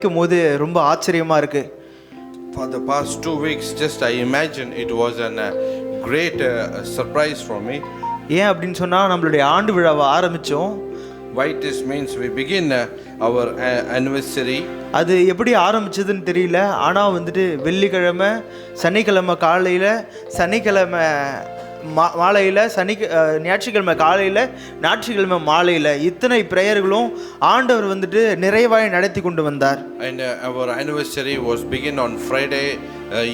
போது ரொம்ப ஆச்சரியமா இருக்கு. For the past 2 weeks, just I imagine it was a great surprise for me. ஏன் அப்படின்னு சொன்னா நம்மளுடைய ஆண்டு விழாவை ஆரம்பிச்சோம். Why this means we begin our anniversary. அது எப்படி ஆரம்பிச்சதுன்னு தெரியல. ஆனால் வந்துட்டு வெள்ளிக்கிழமை, சனிக்கிழமை காலையில், சனிக்கிழமை மாலையில், ஞாயிற்றுக்கிழமை காலையில், ஞாயிற்றுக்கிழமை மாலையில் இத்தனை பிரேயர்களும் ஆண்டவர் வந்துட்டு நிறைவாய் நடத்தி கொண்டு வந்தார். And our anniversary was begin on Friday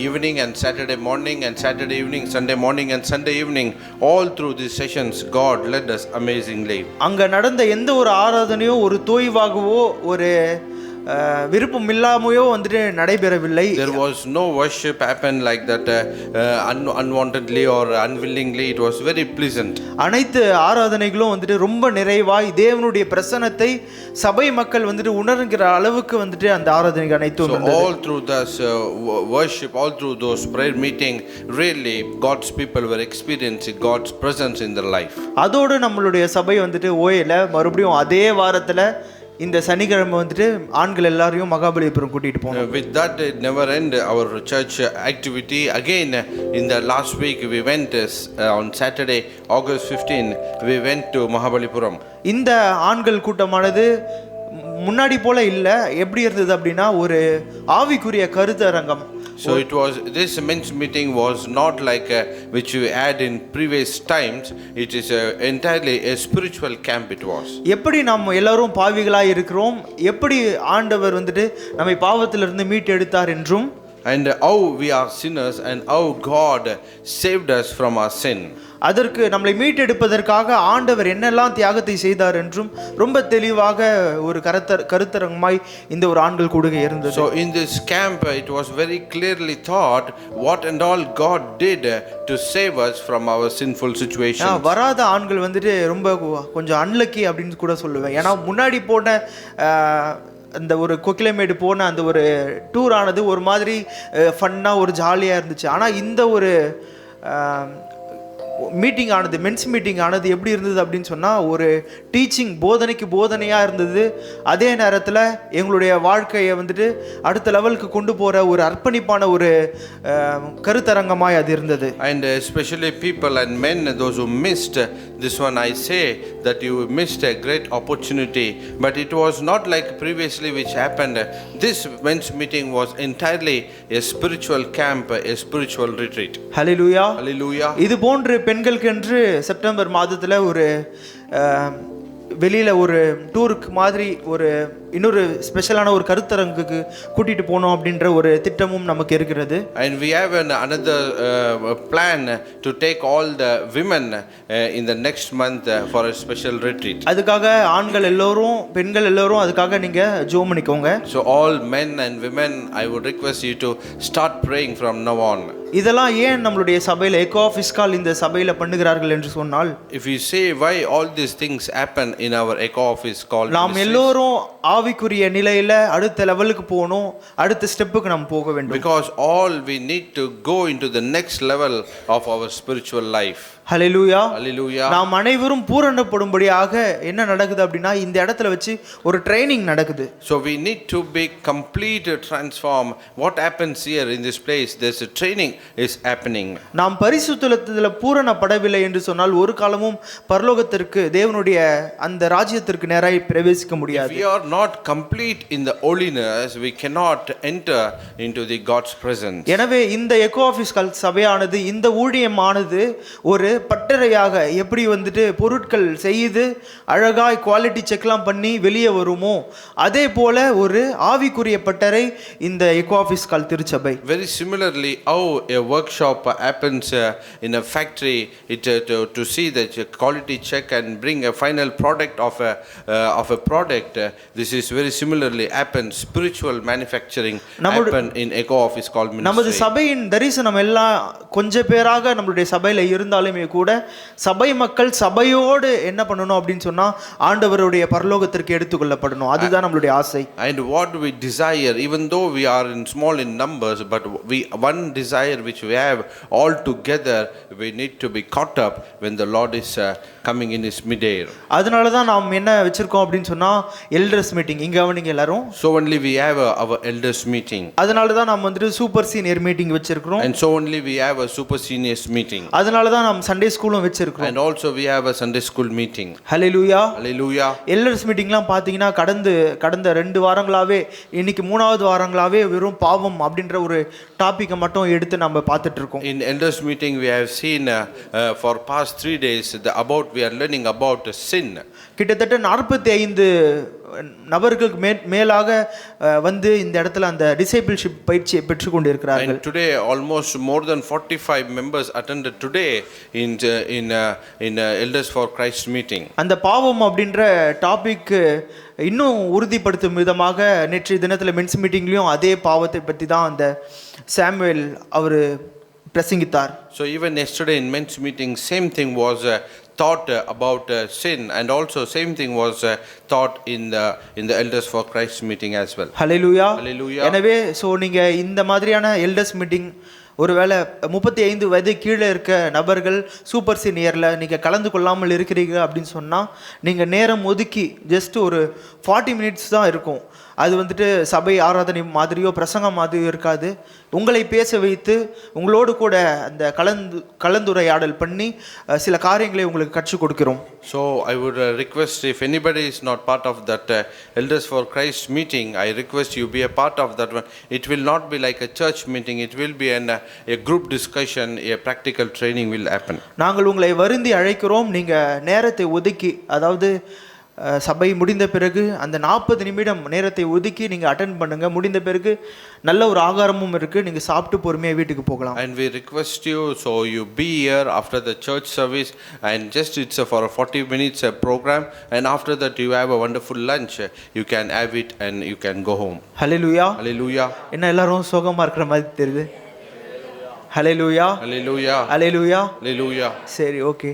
evening and Saturday morning and Saturday evening, Sunday morning and Sunday evening. All through these sessions God led us amazingly. அங்கே நடந்த எந்த ஒரு ஆராதனையோ ஒரு தோய்வாகவோ ஒரு விருப்பம் இல்லாமையோ வந்துட்டு நடைபெறவில்லை. There was no worship happened like that unwantedly or unwillingly. It was very pleasant. அனைத்து ஆராதனைகளும் வந்துட்டு ரொம்ப நிறைவாய் தேவனுடைய பிரசன்னத்தை சபை மக்கள் வந்துட்டு உணர்கிற அளவுக்கு வந்துட்டு அந்த ஆராதனைகள் அனைத்தும் So all through this worship, all through those prayer meeting, really God's people were experiencing God's presence in their life. அதோடு நம்மளுடைய சபை வந்துட்டு ஓயல மறுபடியும் அதே வாரத்தில் இந்த சனிக்கிழமை வந்துட்டு ஆண்கள் எல்லாரையும் மகாபலிபுரம் கூட்டிட்டு போனோம். With that it never end our church activity. Again in the last week we went on Saturday August 15 we went to Mahabalipuram. இந்த ஆண்கள் கூட்டமானது முன்னாடி போல இல்லை. எப்படி இருந்தது அப்படின்னா ஒரு ஆவிக்குரிய கருத்தரங்கம். So it was, this men's meeting was not like which we had in previous times. It is entirely a spiritual camp it was. எப்படி நாம் எல்லாரும் பாவிகளாய் இருக்கிறோம், எப்படி ஆண்டவர் வந்துட்டு நம்மை பாவத்திலிருந்து மீட்டு எடுத்தார் என்றும், and how we are sinners and how God saved us from our sin. அதற்கு நம்மளை மீட்டெடுப்பதற்காக ஆண்டவர் என்னெல்லாம் தியாகத்தை செய்தார் என்றும் ரொம்ப தெளிவாக ஒரு கருத்தரங்கமாய் இந்த ஒரு ஆண்கள் கூடுகை இருந்தது. So in this camp it was very clearly taught what and all God did to save us from our sinful situation. வராத ஆண்கள் வந்துட்டு ரொம்ப கொஞ்சம் அன்லக்கி அப்படின்னு கூட சொல்லுவேன். ஏன்னா முன்னாடி போன அந்த ஒரு கொக்கிலமேடு போன அந்த ஒரு டூர் ஆனது ஒரு மாதிரி ஃபன்னாக ஒரு ஜாலியாக இருந்துச்சு. ஆனால் இந்த ஒரு மீட்டிங் ஆனது, மென்ஸ் மீட்டிங் ஆனது எப்படி இருந்தது அப்படின்னு சொன்னால் ஒரு டீச்சிங், போதனைக்கு போதனையாக இருந்தது. அதே நேரத்தில் எங்களுடைய வாழ்க்கையை வந்துட்டு அடுத்த லெவலுக்கு கொண்டு போகிற ஒரு அர்ப்பணிப்பான ஒரு கருத்தரங்கமாய் அது இருந்தது. And especially people and men, those who missed this one, I say that you missed a great opportunity. But it was not like previously which happened. This men's meeting was entirely a spiritual camp, a spiritual retreat. Hallelujah. Hallelujah. இது போன்று பெண்களுக்கு என்று September மாதத்தில் ஒரு வெளியில் ஒரு டூருக்கு மாதிரி ஒரு இன்னொரு ஸ்பெஷலான ஒரு கருத்தரங்குக்கு கூட்டிகிட்டு போகணும் அப்படின்ற ஒரு திட்டமும் நமக்கு இருக்கிறது. And we have another plan to take all the women in the next month for a special retreat. அதுக்காக ஆண்கள் எல்லோரும் பெண்கள் எல்லோரும் அதுக்காக நீங்கள் ஜெபம் பண்ணிக்கோங்க. So all men and women, I would request you to start praying from now on. இதெல்லாம் ஏன் நம்மளுடைய சபையில் எக்கோ ஆஃபீஸ் கால் இந்த சபையில் பண்ணுகிறார்கள் என்று சொன்னால், if you say why all these things happen in our echo office call, நாம் எல்லோரும் ஆவிக்குரிய நிலையில அடுத்த லெவலுக்கு போகணும், அடுத்த ஸ்டெப்புக்கு நாம் போக வேண்டும். because all we need to go into the next level of our spiritual life. Hallelujah. Hallelujah. நாம் அனைவரும் பூரணப்படும்படியாக என்ன நடக்குது அப்படின்னா இந்த இடத்துல வச்சு ஒரு ட்ரைனிங் நடக்குது. So we need to be complete transform. What happens here in this place, there's a training is happening. நாம் பரிசுத்தத்தில் பூரணப்படவில்லை என்று சொன்னால் ஒரு காலமும் பரலோகத்திற்கு தேவனுடைய அந்த ராஜ்யத்திற்கு நேராய் பிரவேசிக்க முடியாது. If we are not complete in the holiness, we cannot enter into the God's presence. எனவே இந்த எக்கோ ஆஃபீஸ் கால் சபையானது, இந்த ஊழியமானது ஒரு பட்டறையாக எப்படி வந்துட்டு பொருட்கள் செய்து அழகாய் குவாலிட்டி செக்லாம் பண்ணி வெளியே வருமோ அதே போல ஒரு ஆவிக்குரிய பட்டறை இந்த எக்கோ ஆஃபீஸ் கால் திருச்சபை. Very similarly, how a workshop happens in a factory, to see the quality check and bring a final product of a product, this is very similarly happens spiritual manufacturing happen in echo office called ministry. நமது சபையின் தரிசனம் எல்லாம் கொஞ்ச பேராக நம்மளுடைய சபையில் இருந்தாலுமே கூட சபை மக்கள் சபையோடு என்ன பண்ணணும் அப்படின்னு சொன்னா ஆண்டவருடைய பரலோகத்திற்கு எடுத்துக்கொள்ளப்படணும். அதுதான் நம்மளுடைய ஆசை. And what we desire, even though we are in small in numbers, but one desire prayer which we have all together, we need to be caught up when the Lord is coming in his midair. அதனால தான் நாம் என்ன வச்சிருக்கோம் அப்படின்னு சொன்னா elders meeting. இங்க அவனுங்க எல்லாரும். So only we have our elders meeting. அதனால தான் நாம் வந்து சூப்பர் சீனியர் மீட்டிங் வச்சிருக்கோம். And so only we have a super seniors meeting. அதனால தான் நாம் சண்டே ஸ்கூலும் வச்சிருக்கோம். And also we have a Sunday school meeting. ஹalleluya. Hallelujah. எல்டர்ஸ் மீட்டிங்லாம் பாத்தீங்கன்னா கடந்த 2 வாரங்களாவே இன்னைக்கு 3வது வாரங்களாவே வெறும் பாவம் அப்படின்ற ஒரு டாபிக்கை மட்டும் எடுத்து நம்ம பார்த்துட்டு இருக்கோம். In elders meeting we have seen for past 3 days we are learning about sin. கிட்டத்தட்ட 45 நபர்களுக்கு மேலாக வந்து இந்த இடத்துல அந்த டிசைபிள்ஷிப் பயிற்சியை பெற்று கொண்டிருக்கிறார்கள். And today almost more than 45 members attended today in Elders for Christ meeting. அந்த பாவம் அப்படின்ற டாபிக் இன்னும் உறுதிப்படுத்தும் விதமாக நேற்றைய தினத்துல மென்ஸ் மீட்டிங்லயும் அதே பாவத்தை பற்றி தான் அந்த Samuel our பிரசங்கித்தார். So even yesterday in men's meeting same thing was taught about sin, and also same thing was taught in the Elders for Christ meeting as well. Hallelujah. Hallelujah. எனவே so நீங்க இந்த மாதிரியான elders meeting ஒருவேளை 35 வயது கீழே இருக்க நபர்கள் super சீனியரில் நீங்கள் கலந்து கொள்ளாமல் இருக்கிறீங்க அப்படின்னு சொன்னால் நீங்கள் நேரம் ஒதுக்கி ஜஸ்ட் ஒரு 40 மினிட்ஸ் தான் இருக்கும். அது வந்துட்டு சபை ஆராதனை மாதிரியோ பிரசங்கம் மாதிரியோ இருக்காது. உங்களை பேச வைத்து உங்களோடு கூட அந்த கலந்துரையாடல் பண்ணி சில காரியங்களை உங்களுக்கு கற்றுக் கொடுக்கிறோம். So I would request, if anybody is not part of that Elders for Christ meeting, I request you be a part of that one. It will not be like a church meeting, it will be a group discussion, a practical training will happen. நாங்கள் உங்களை வருந்தி அழைக்கிறோம். நீங்கள் நேரத்தை ஒதுக்கி, அதாவது சபை முடிந்த பிறகு அந்த 40 நிமிடம் நேரத்தை ஒதுக்கி நீங்கள் அட்டென்ட் பண்ணுங்க. முடிந்த பிறகு நல்ல ஒரு ஆகாரமும் இருக்கு, நீங்கள் சாப்பிட்டு பொறுமையாக வீட்டுக்கு போகலாம். And we request you, so you be here after the church service, and just it's for a 40 minutes program, and after that you have a wonderful lunch, you can have it and you can go home. Hallelujah. Hallelujah. என்ன எல்லாரும் சோகமா இருக்கிற மாதிரி தெரியுது. Hallelujah. Hallelujah. Hallelujah. Hallelujah. சரி, okay.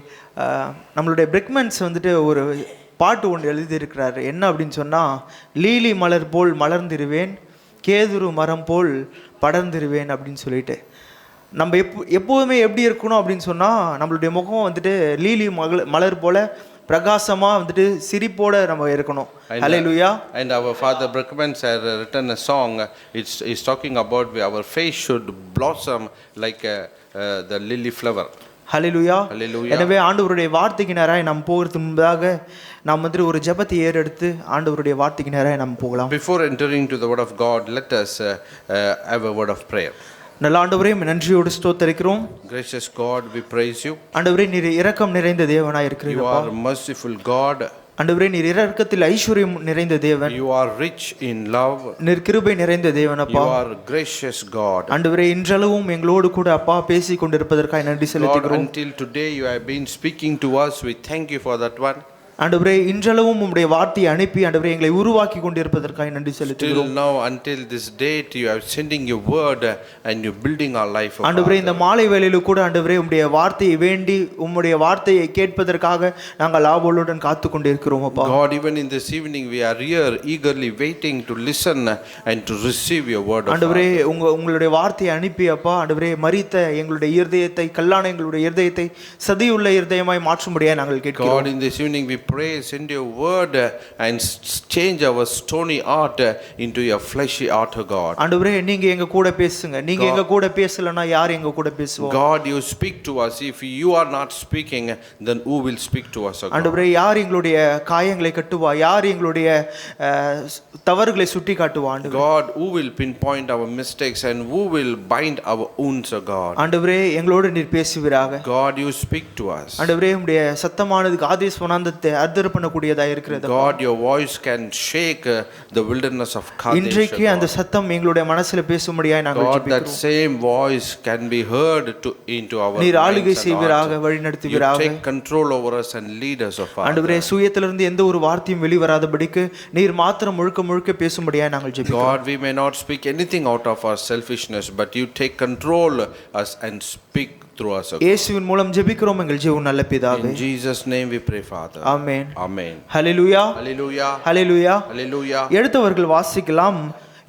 நம்மளுடைய பிரெக்மன்ஸ் வந்துட்டு ஒரு பாட்டு ஒன்று எழுதியிருக்கிறாரு. என்ன அப்படின்னு சொன்னால், லீலி மலர் போல் மலர்ந்திருவேன், கேதுரு மரம் போல் படர்ந்திருவேன் அப்படின்னு சொல்லிட்டு, நம்ம எப்போதுமே எப்படி இருக்கணும் அப்படின்னு சொன்னால், நம்மளுடைய முகம் வந்துட்டு லீலி மலர் போல பிரகாசமாக வந்துட்டு சிரிப்போட நம்ம இருக்கணும். ஹல்லேலூயா. And our father Brockmans has written a song. It's talking about our face should blossom like the lily flower. Hallelujah. Hallelujah. எனவே ஆண்டவருடைய வார்த்தைக்கு நேராக நாம் போகிறதுக்கு முன்பதாக நாம் வந்து ஒரு ஜெபத்தை ஏறெடுத்து ஆண்டவருடைய வார்த்தைக்கு நேராக நாம் போகலாம். Before entering to the word of God, let us have a word of prayer. நல்ல ஆண்டவரே, நன்றியோடு ஸ்தோத்திரிக்கிறோம். Gracious God, we praise you. ஆண்டவரே, நீர் இரக்கம் நிறைந்த தேவனாய் இருக்கிறீர். You are a merciful God. ஆண்டவரே, நீர் இரக்கத்தில் ஐஸ்வர்யம் நிறைந்த தேவன். You are rich in love. நீர் கிருபை நிறைந்த தேவன் அப்பா. You are gracious God. ஆண்டவரே, இன்றளவும் எங்களோடு கூட அப்பா பேசிக் கொண்டிருப்பதற்காக நன்றி செலுத்துகிறோம். Until today you have been speaking to us. We thank you for that one. ஆண்டவரே, இன்றளவும் உம்முடைய வார்த்தையை அனுப்பி ஆண்டவரே எங்களை உருவாக்கி கொண்டிருப்பதற்காக நன்றி செலுத்துகிறோம். Till now, until this date, you are sending your word and you building our life. ஆண்டவரே, இந்த மாலை வேளையில கூட ஆண்டவரே உம்முடைய வார்த்தையை வேண்டி உம்முடைய வார்த்தையை கேட்பதற்காக நாங்கள் ஆவலுடன் காத்து கொண்டிருக்கிறோம் அப்பா. God, even in this evening we are here eagerly waiting to listen and to receive your word. ஆண்டவரே, உங்களுடைய வார்த்தையை அனுப்பி அப்பா ஆண்டவரே மரித்த எங்களுடைய இருதயத்தை, கல்லான எங்களுடைய இருதயத்தை சதியுள்ள இருதயமாய் மாற்றும்படியாக நாங்கள் கேட்கிறோம். God, in this evening we pray, send your word and change our stony heart into your fleshy heart, O God. ஆண்டவரே, நீங்க எங்க கூட பேசுங்க. நீங்க எங்க கூட பேசலனா யார் எங்க கூட பேசுவாங்க? God, you speak to us. If you are not speaking, then who will speak to us, O God? ஆண்டவரே, யார் எங்களுடைய காயங்களை கட்டுவா? யார் எங்களுடைய தவறுகளை சுட்டி காட்டுவா? God, who will pinpoint our mistakes and who will bind our wounds, O God? ஆண்டவரே, எங்களோடு நீர் பேசுவீராக. God, you speak to us. ஆண்டவரே, உம்முடைய சத்தமானது காதேஸ் வனாந்தத்தை அர்த்தர் பண்ணக்கூடியதா இருக்கிறது. God, your voice can shake the wilderness of Kadesh. இன்றைக்கு அந்த சத்தம் எங்களுடைய மனசுல பேசும்படியாய் நாங்கள் ஜெபிக்கிறோம். God, that same voice can be heard into our நீர் ஆளுகை செய்வீராக, வழி நடத்துவீராக. You take control over us and lead us, O Father. ஆண்டவரே, சுயத்திலிருந்து எந்த ஒரு வார்த்தையும் வெளிவராதபடிக்கு நீர் மாத்திரம் முழுக்க முழுக்க பேசும்படியாய் நாங்கள் ஜெபிக்கிறோம். God, we may not speak anything out of our selfishness, but you take control us and speak through us. இயேசுவின் மூலம் ஜெபிக்கிறோம் எங்கள் ஜீவன் நல்ல பிதாவே. In Jesus name we pray, Father. Amen. Amen. Hallelujah. Hallelujah. Hallelujah. Hallelujah. எடுத்தவர்கள் வாசிக்கலாம்.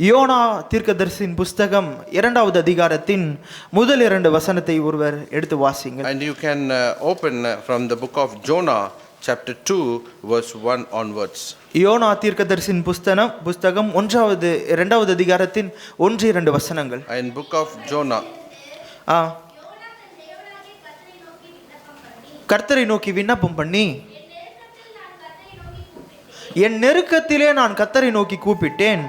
YONO தீர்க்கதரிசியின் புஸ்தகம் 2வது அதிகாரத்தின் முதல் 2 வசனத்தை ஒருவர் எடுத்து வாசிங்கள். And you can open from the book of Jonah, chapter 2, verse 1 onwards. YONO தீர்க்கதரிசியின் புஸ்தகம் 2வது அதிகாரத்தின் 1-2 வசனங்கள். And book of Jonah. கர்த்தரை நோக்கி விண்ணப்பம் பண்ணி, என் நெருக்கத்திலே நான் கர்த்தரை நோக்கி கூப்பிட்டேன்,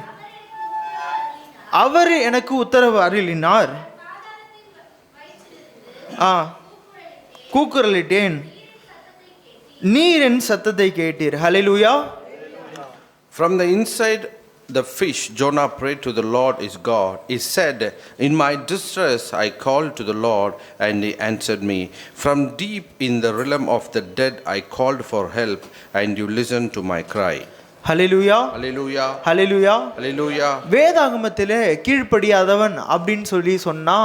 அவர் எனக்கு உத்தரவு அருளினார். கூக்குரலிட்டேன், நீர் என் சத்தத்தை கேட்டீர். ஹல்லேலூயா. From the inside the fish, Jonah prayed to the Lord his God. He said, in my distress I called to the Lord, and he answered me. From deep in the realm of the dead I called for help, and you listened to my cry. Hallelujah, Hallelujah. Hallelujah. Hallelujah. வேதாகமத்திலே கீழ்ப்படியாதவன் அப்படின்னு சொன்னா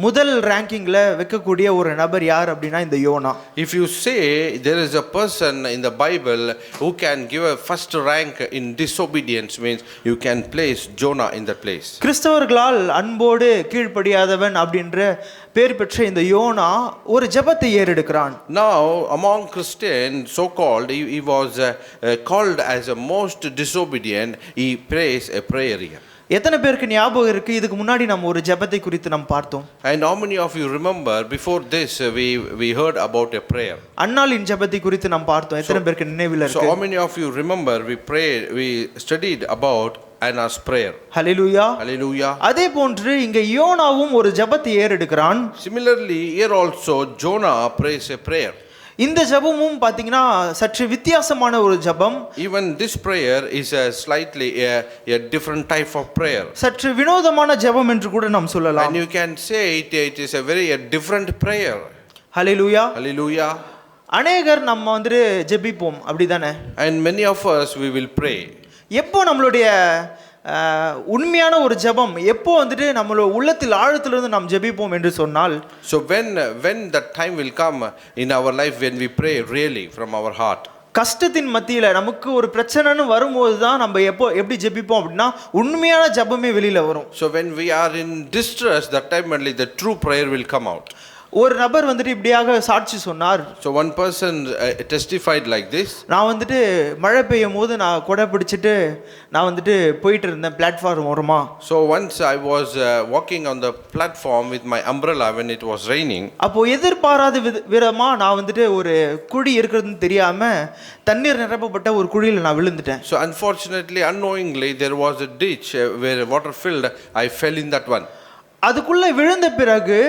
முதல் ரேங்கிங்ல வைக்கக்கூடிய ஒரு நபர் யார் அப்படின்னா இந்த YONO. If you say there is a person in the Bible who can give a first rank in disobedience, means you can place Jonah in that place. கிறிஸ்தவர்களால் அன்போடு கீழ்ப்படியாதவன் அப்படின்ற பேர் பெற்ற இந்த யோனா ஒரு ஜெபத்தை ஏறெடுக்கிறான். Now among Christians, so called, he was called as a most disobedient. He prays a prayer here. எத்தனை பேருக்கு ஞாபகம் இருக்கு இதுக்கு முன்னாடி நம்ம ஒரு ஜெபத்தை குறித்து நம்ம பார்த்தோம்? And how many of you remember before this we heard about a prayer? அன்னாளின் ஜெபத்தை குறித்து நாம் பார்த்தோம். எத்தனை பேருக்கு நினைவில் இருக்கு? So how many of you remember we studied about Anna's prayer? Hallelujah. Hallelujah. அதே போன்று இங்க யோனாவும் ஒரு ஜெபத்தை ஏறெடுக்கிறான். Similarly, here also Jonah prays a prayer. இந்த ஜெபமும் பாத்தீங்கன்னா சற்று வித்தியாசமான ஒரு ஜெபம். Even this prayer is a slightly a different type of prayer. சற்று வினோதமான ஜெபம் என்று கூட நாம் சொல்லலாம். And you can say it is a very different prayer. Hallelujah. Hallelujah. அநேகர் நம்ம ஜெபிப்போம், அப்படிதானே? And many of us we will pray. எப்போ நம்மளுடைய உண்மையான ஒரு ஜெபம் எப்போ நம்மளோட உள்ளத்தில் ஆழத்திலிருந்து நாம் ஜெபிப்போம் என்று சொன்னால், So when that time will come in our life when we pray really from our heart. கஷ்டத்தின் மத்தியில நமக்கு ஒரு பிரச்சனைன்னு வரும்போது தான் நம்ம எப்படி ஜெபிப்போம் அப்படின்னா உண்மையான ஜெபமே வெளியில வரும். So when we are in distress, that time only the true prayer will come out. ஒரு நபர் இப்படியாக சாட்சி சொன்னார். So one person testified like this. நான் மழை பெய்யும் போது நான் கொடை பிடிச்சிட்டு நான் போயிட்டு இருந்தேன் பிளாட்ஃபார்ம் ஓரமா. So once I was walking on the platform with my umbrella when it was raining. அப்போ எதிர்பாராத விதமா நான் ஒரு குழி இருக்குதுன்னு தெரியாம தண்ணீர் நிரப்பப்பட்ட ஒரு குழியில நான் விழுந்துட்டேன். So unfortunately, unknowingly, there was a ditch where water filled. I fell in that one. அதுக்குள்ள விழுந்த பிறகு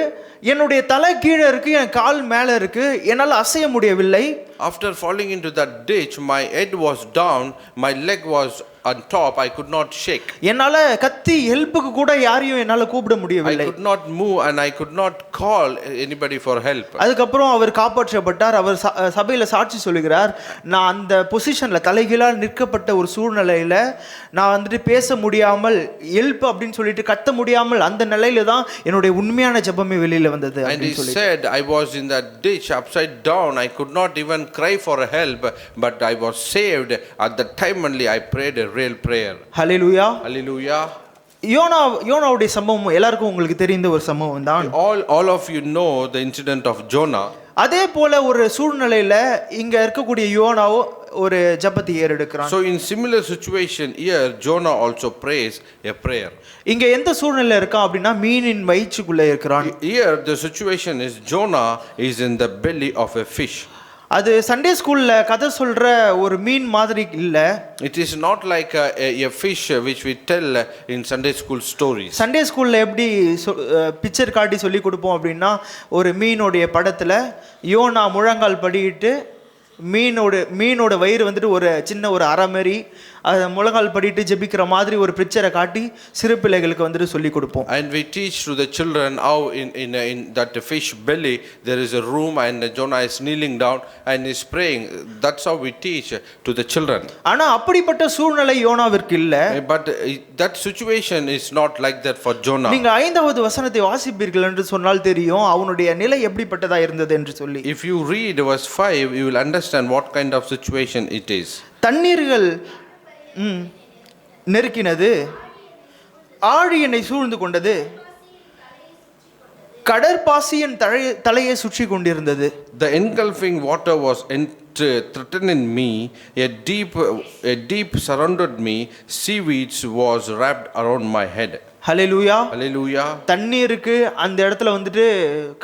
என்னுடைய தலை கீழே இருக்கு, என் கால் மேலே இருக்கு, என்னால் அசைய முடியவில்லை. After falling into that ditch, my head was down, my leg was on top, I could not shake. என்னால கத்தி ஹெல்ப்புக்கு கூட யாரையும் என்னால கூப்பிட முடியவில்லை. I could not move and I could not call anybody for help. அதுக்கப்புறம் அவர் காப்பாற்றப்பட்டார். அவர் சபையில சாட்சி சொல்லுகிறார், நான் அந்த பொசிஷன்ல தலைகீழால் நிற்கப்பட்ட ஒரு சூழ்நிலையில நான் பேச முடியாமல் ஹெல்ப் அப்படின்னு சொல்லிட்டு கத்த முடியாமல் அந்த நிலையில தான் என்னுடைய உண்மையான ஜெபமே வெளியில வந்தது. And he said, I was in that ditch upside down, I could not even cry for help, but I was saved. At that time only I prayed a real prayer. Hallelujah. Hallelujah. யோனாவுடைய சம்பவம் எல்லாருக்கும் உங்களுக்கு தெரிந்த ஒரு சம்பவம் தான். All of you know the incident of Jonah. அதே போல ஒரு சூழ்நிலையில இங்க இருக்கக்கூடிய யோனாவோ ஒரு ஜெபத்தை ஏறெடுக்கிறான். So in similar situation here Jonah also prays a prayer. இங்க எந்த சூழ்நிலையில இருக்கான் அப்படின்னா மீனின் வயிற்றுக்குள்ள இருக்கிறான். Here the situation is Jonah is in the belly of a fish. அது சண்டே ஸ்கூல்ல கதை சொல்ற ஒரு மீன் மாதிரி இல்ல. It is not like a fish which we tell in Sunday school stories. Sunday ஸ்கூல்ல எப்படி பிக்சர் காட்டி சொல்லி கொடுப்போம் அப்படின்னா ஒரு மீனோடைய படத்துல யோனா முழங்கால் படியிட்டு மீனோட வயிறு ஒரு சின்ன ஒரு அரை மாதிரி அதை முழங்கால் படிட்டு ஜெபிக்கிற மாதிரி ஒரு பிக்சரை காட்டி சிறு பிள்ளைகளுக்கு சொல்லி கொடுப்போம். And we teach to the children how in that fish belly there is a room and Jonah is kneeling down and is praying. That's how we teach to the children. ஆனா அப்படிப்பட்ட சூழ்நிலை யோனாவிற்கு இல்ல. But that situation is not like that for Jonah. நீங்க 5வது வசனத்தை வாசிப்பீர்கள் என்று சொன்னால் தெரியும் அவனுடைய நிலை எப்படிப்பட்டதா இருந்தது என்று சொல்லி. If you read verse 5 you will understand what kind of situation it is. தண்ணீர்கள் நெருக்கினது, ஆழி என்னை சூழ்ந்து கொண்டது, கடற்பாசியின் தலையை சுற்றி கொண்டிருந்தது. The engulfing water was threatening me, a deep surrounded me, seaweeds was wrapped around my head. Hallelujah. Hallelujah. தண்ணீருக்கு அந்த இடத்துல வந்துட்டு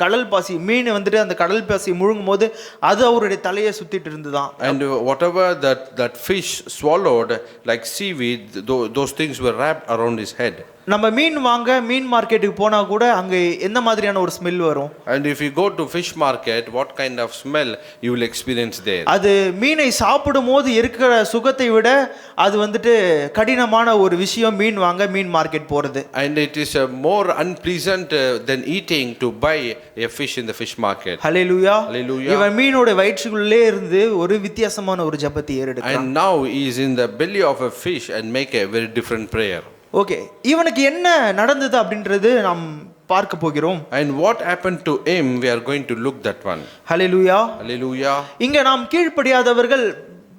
கடல் பாசி, மீன் வந்துட்டு அந்த கடல் பாசி முழுங்கும் போது அது அவருடைய தலையை சுத்திட்டு இருந்துதான். And whatever that fish swallowed like seaweed, those things were wrapped around his head. நம்ம மீன் வாங்க மீன் மார்க்கெட்டுக்கு போனா கூட அங்க எந்த மாதிரியான ஒரு ஸ்மெல் வரும்? And if you go to fish market, what kind of smell you will experience there? அது மீனை சாப்பிடும்போது இருக்கிற சுகத்தை விட அது வந்துட்டு கடினமான ஒரு விஷயம் மீன் வாங்க மீன் மார்க்கெட் போறது. And it is more unpleasant than eating to buy a fish in the fish market. Hallelujah. Hallelujah. இவன் மீனோட வயிற்றுக்குள்ளே இருந்து ஒரு வித்தியாசமான ஒரு ஜெபத்தை ஏறெடுக்கிறான். And now he is in the belly of a fish and make a very different prayer. Okay, இவனுக்கு என்ன நடந்தது அப்படின்றது நாம் பார்க்க போகிறோம். And what happened to him, we are going to look that one. Hallelujah. Hallelujah. இங்க நாம்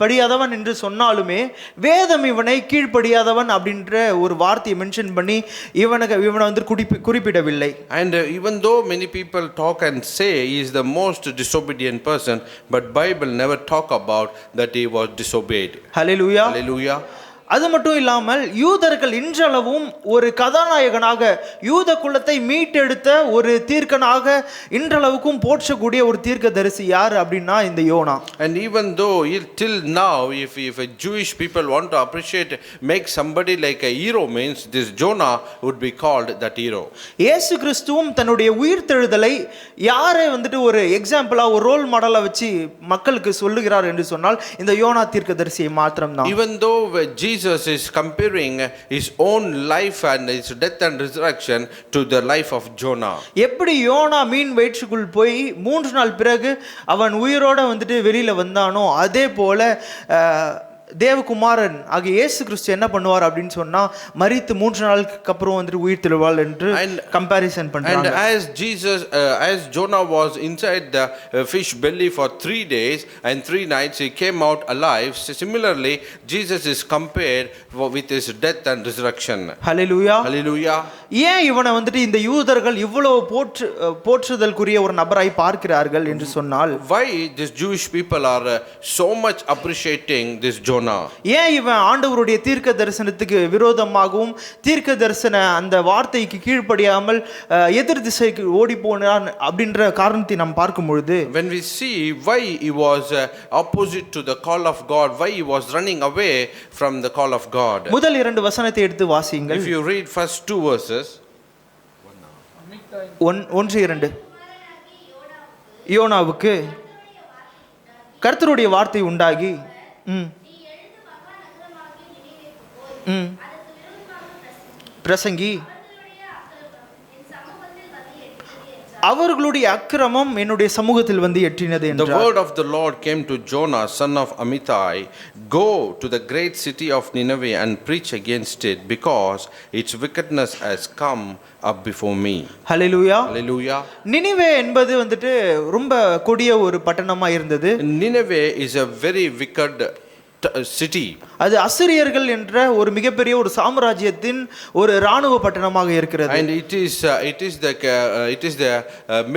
படியாதவன் என்று சொன்னாலுமே வேதம் இவனை கீழ்ப்படியாதவன் அப்படின்ற ஒரு வார்த்தையை மென்ஷன் பண்ணி இவனை வந்து குறிப்பிடவில்லை. And even though many people talk and say he is the most disobedient person, but Bible never talk about that he was disobeyed. Hallelujah. Hallelujah. அது மட்டும் இல்லாமல் யூதர்கள் இன்றளவும் ஒரு கதாநாயகனாக யூத குலத்தை மீட்டெடுத்த ஒரு தீர்க்கனாக இன்றளவுக்கும் போற்றக்கூடிய ஒரு தீர்க்கதரிசி யார் அப்படின்னா இந்த YONO. And even though till now if a Jewish people want to appreciate, make somebody like a hero, means this Jonah would be called that hero. இயேசு கிறிஸ்துவும் தன்னுடைய உயிர்த்தெழுதலை யாரை வந்துட்டு ஒரு எக்ஸாம்பிளா ஒரு ரோல் மாடலா வச்சு மக்களுக்கு சொல்லுகிறார் என்று சொன்னால் இந்த யோனா தீர்க்கதரிசியை மாத்திரம்தான். Even though Jesus is comparing his own life and his death and resurrection to the life of Jonah. எப்படி யோனா மீன் வயிற்றுக்குள் போய் 3 நாள் பிறகு அவன் உயிரோட வந்துட்டு வெளியில வந்தானோ அதே போல தேவகுமாரன் ஆகிய இயேசு கிறிஸ்து என்ன பண்ணுவார் அப்படின்னு சொன்னா மரித்து 3 நாளுக்கு அப்புறம் வந்துட்டு உயிர் தெழுவாள் என்று கம்பேரிசன் பண்றாங்க. And as Jonah was inside the fish belly for 3 days and 3 nights he came out alive, similarly Jesus is compared with his death and resurrection. Hallelujah. Hallelujah. ஏன் இவனை வந்துட்டு இந்த யூதர்கள் இவ்வளவு போற்றுதலுக்குரிய ஒரு நபராய் பார்க்கிறார்கள் என்று சொன்னால், why these Jewish people are so much appreciating this Jonah? ஏன் இவன் ஆண்டவருடைய தீர்க்க தரிசனத்துக்கு விரோதமாகவும் தீர்க்க தரிசன அந்த வார்த்தைக்கு கீழ்ப்படியாமல் எதிர் திசைக்கு ஓடி போனான் அப்படின்ற காரணத்தை நாம் பார்க்கும் பொழுது, when we see why he was opposite to the call of God, why he was running away from the call of God. முதல் 2 வசனத்தை எடுத்து வாசியுங்கள். If you read first 2 verses, 1-2. யோனாவுக்கு கர்த்தருடைய வார்த்தை உண்டாகி பிரசங்கி அவர்களுடைய அக்கிரமம் என்னுடைய சமூகத்தில் வந்து எட்டினது என்றார். The word of the Lord came to Jonah, son of Amittai, go to the great city of Nineveh and preach against it, because its wickedness has come up before me. Hallelujah. Hallelujah. Nineveh என்பது வந்துட்டு ரொம்ப கொடிய ஒரு பட்டணமா இருந்தது. Nineveh is a very wicked city. அது அசிரியர்கள் என்ற ஒரு மிகப்பெரிய ஒரு சாம்ராஜ்யத்தின் ஒரு ராணுவ பட்டணமாக இருக்கிறது. And it is the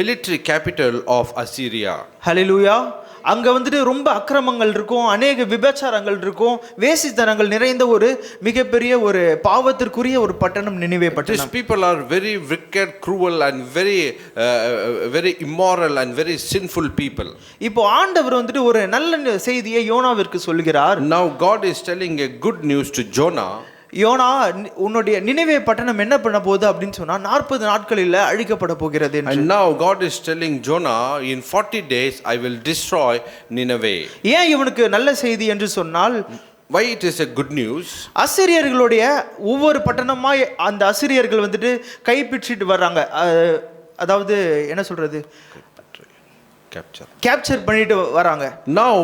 military capital of Assyria. Hallelujah. அங்க வந்துட்டு ரொம்ப அக்கிரமங்கள் இருக்கும், அநேக விபச்சாரங்கள் இருக்கும், வேசித்தனங்கள் நிறைந்த ஒரு மிகப்பெரிய ஒரு பாவத்திற்குரிய ஒரு பட்டணம் நினிவே பட்டணம். These people are very wicked, cruel and very immoral and very sinful people. இப்போ ஆண்டவர் வந்துட்டு ஒரு நல்ல செய்தியை யோனாவிற்கு சொல்கிறார். Now God is telling a good news to Jonah. யோனா, உன்னுடைய நினிவே பட்டணம் என்ன பண்ண போகுது அப்படின்னு சொன்னா 40 நாட்களில் அழிக்கப்பட போகிறது என்று. And now God is telling Jonah, in 40 days I will destroy Nineveh. ஏன் இவனுக்கு நல்ல செய்தி என்று சொன்னால், why it is a good news? அசிரியர்களுடைய ஒவ்வொரு பட்டணமாய் அந்த அசிரியர்கள் வந்துட்டு கைப்பற்றிட்டு வர்றாங்க. அதாவது என்ன சொல்றது, capture பண்ணிட்டு வராங்க. Now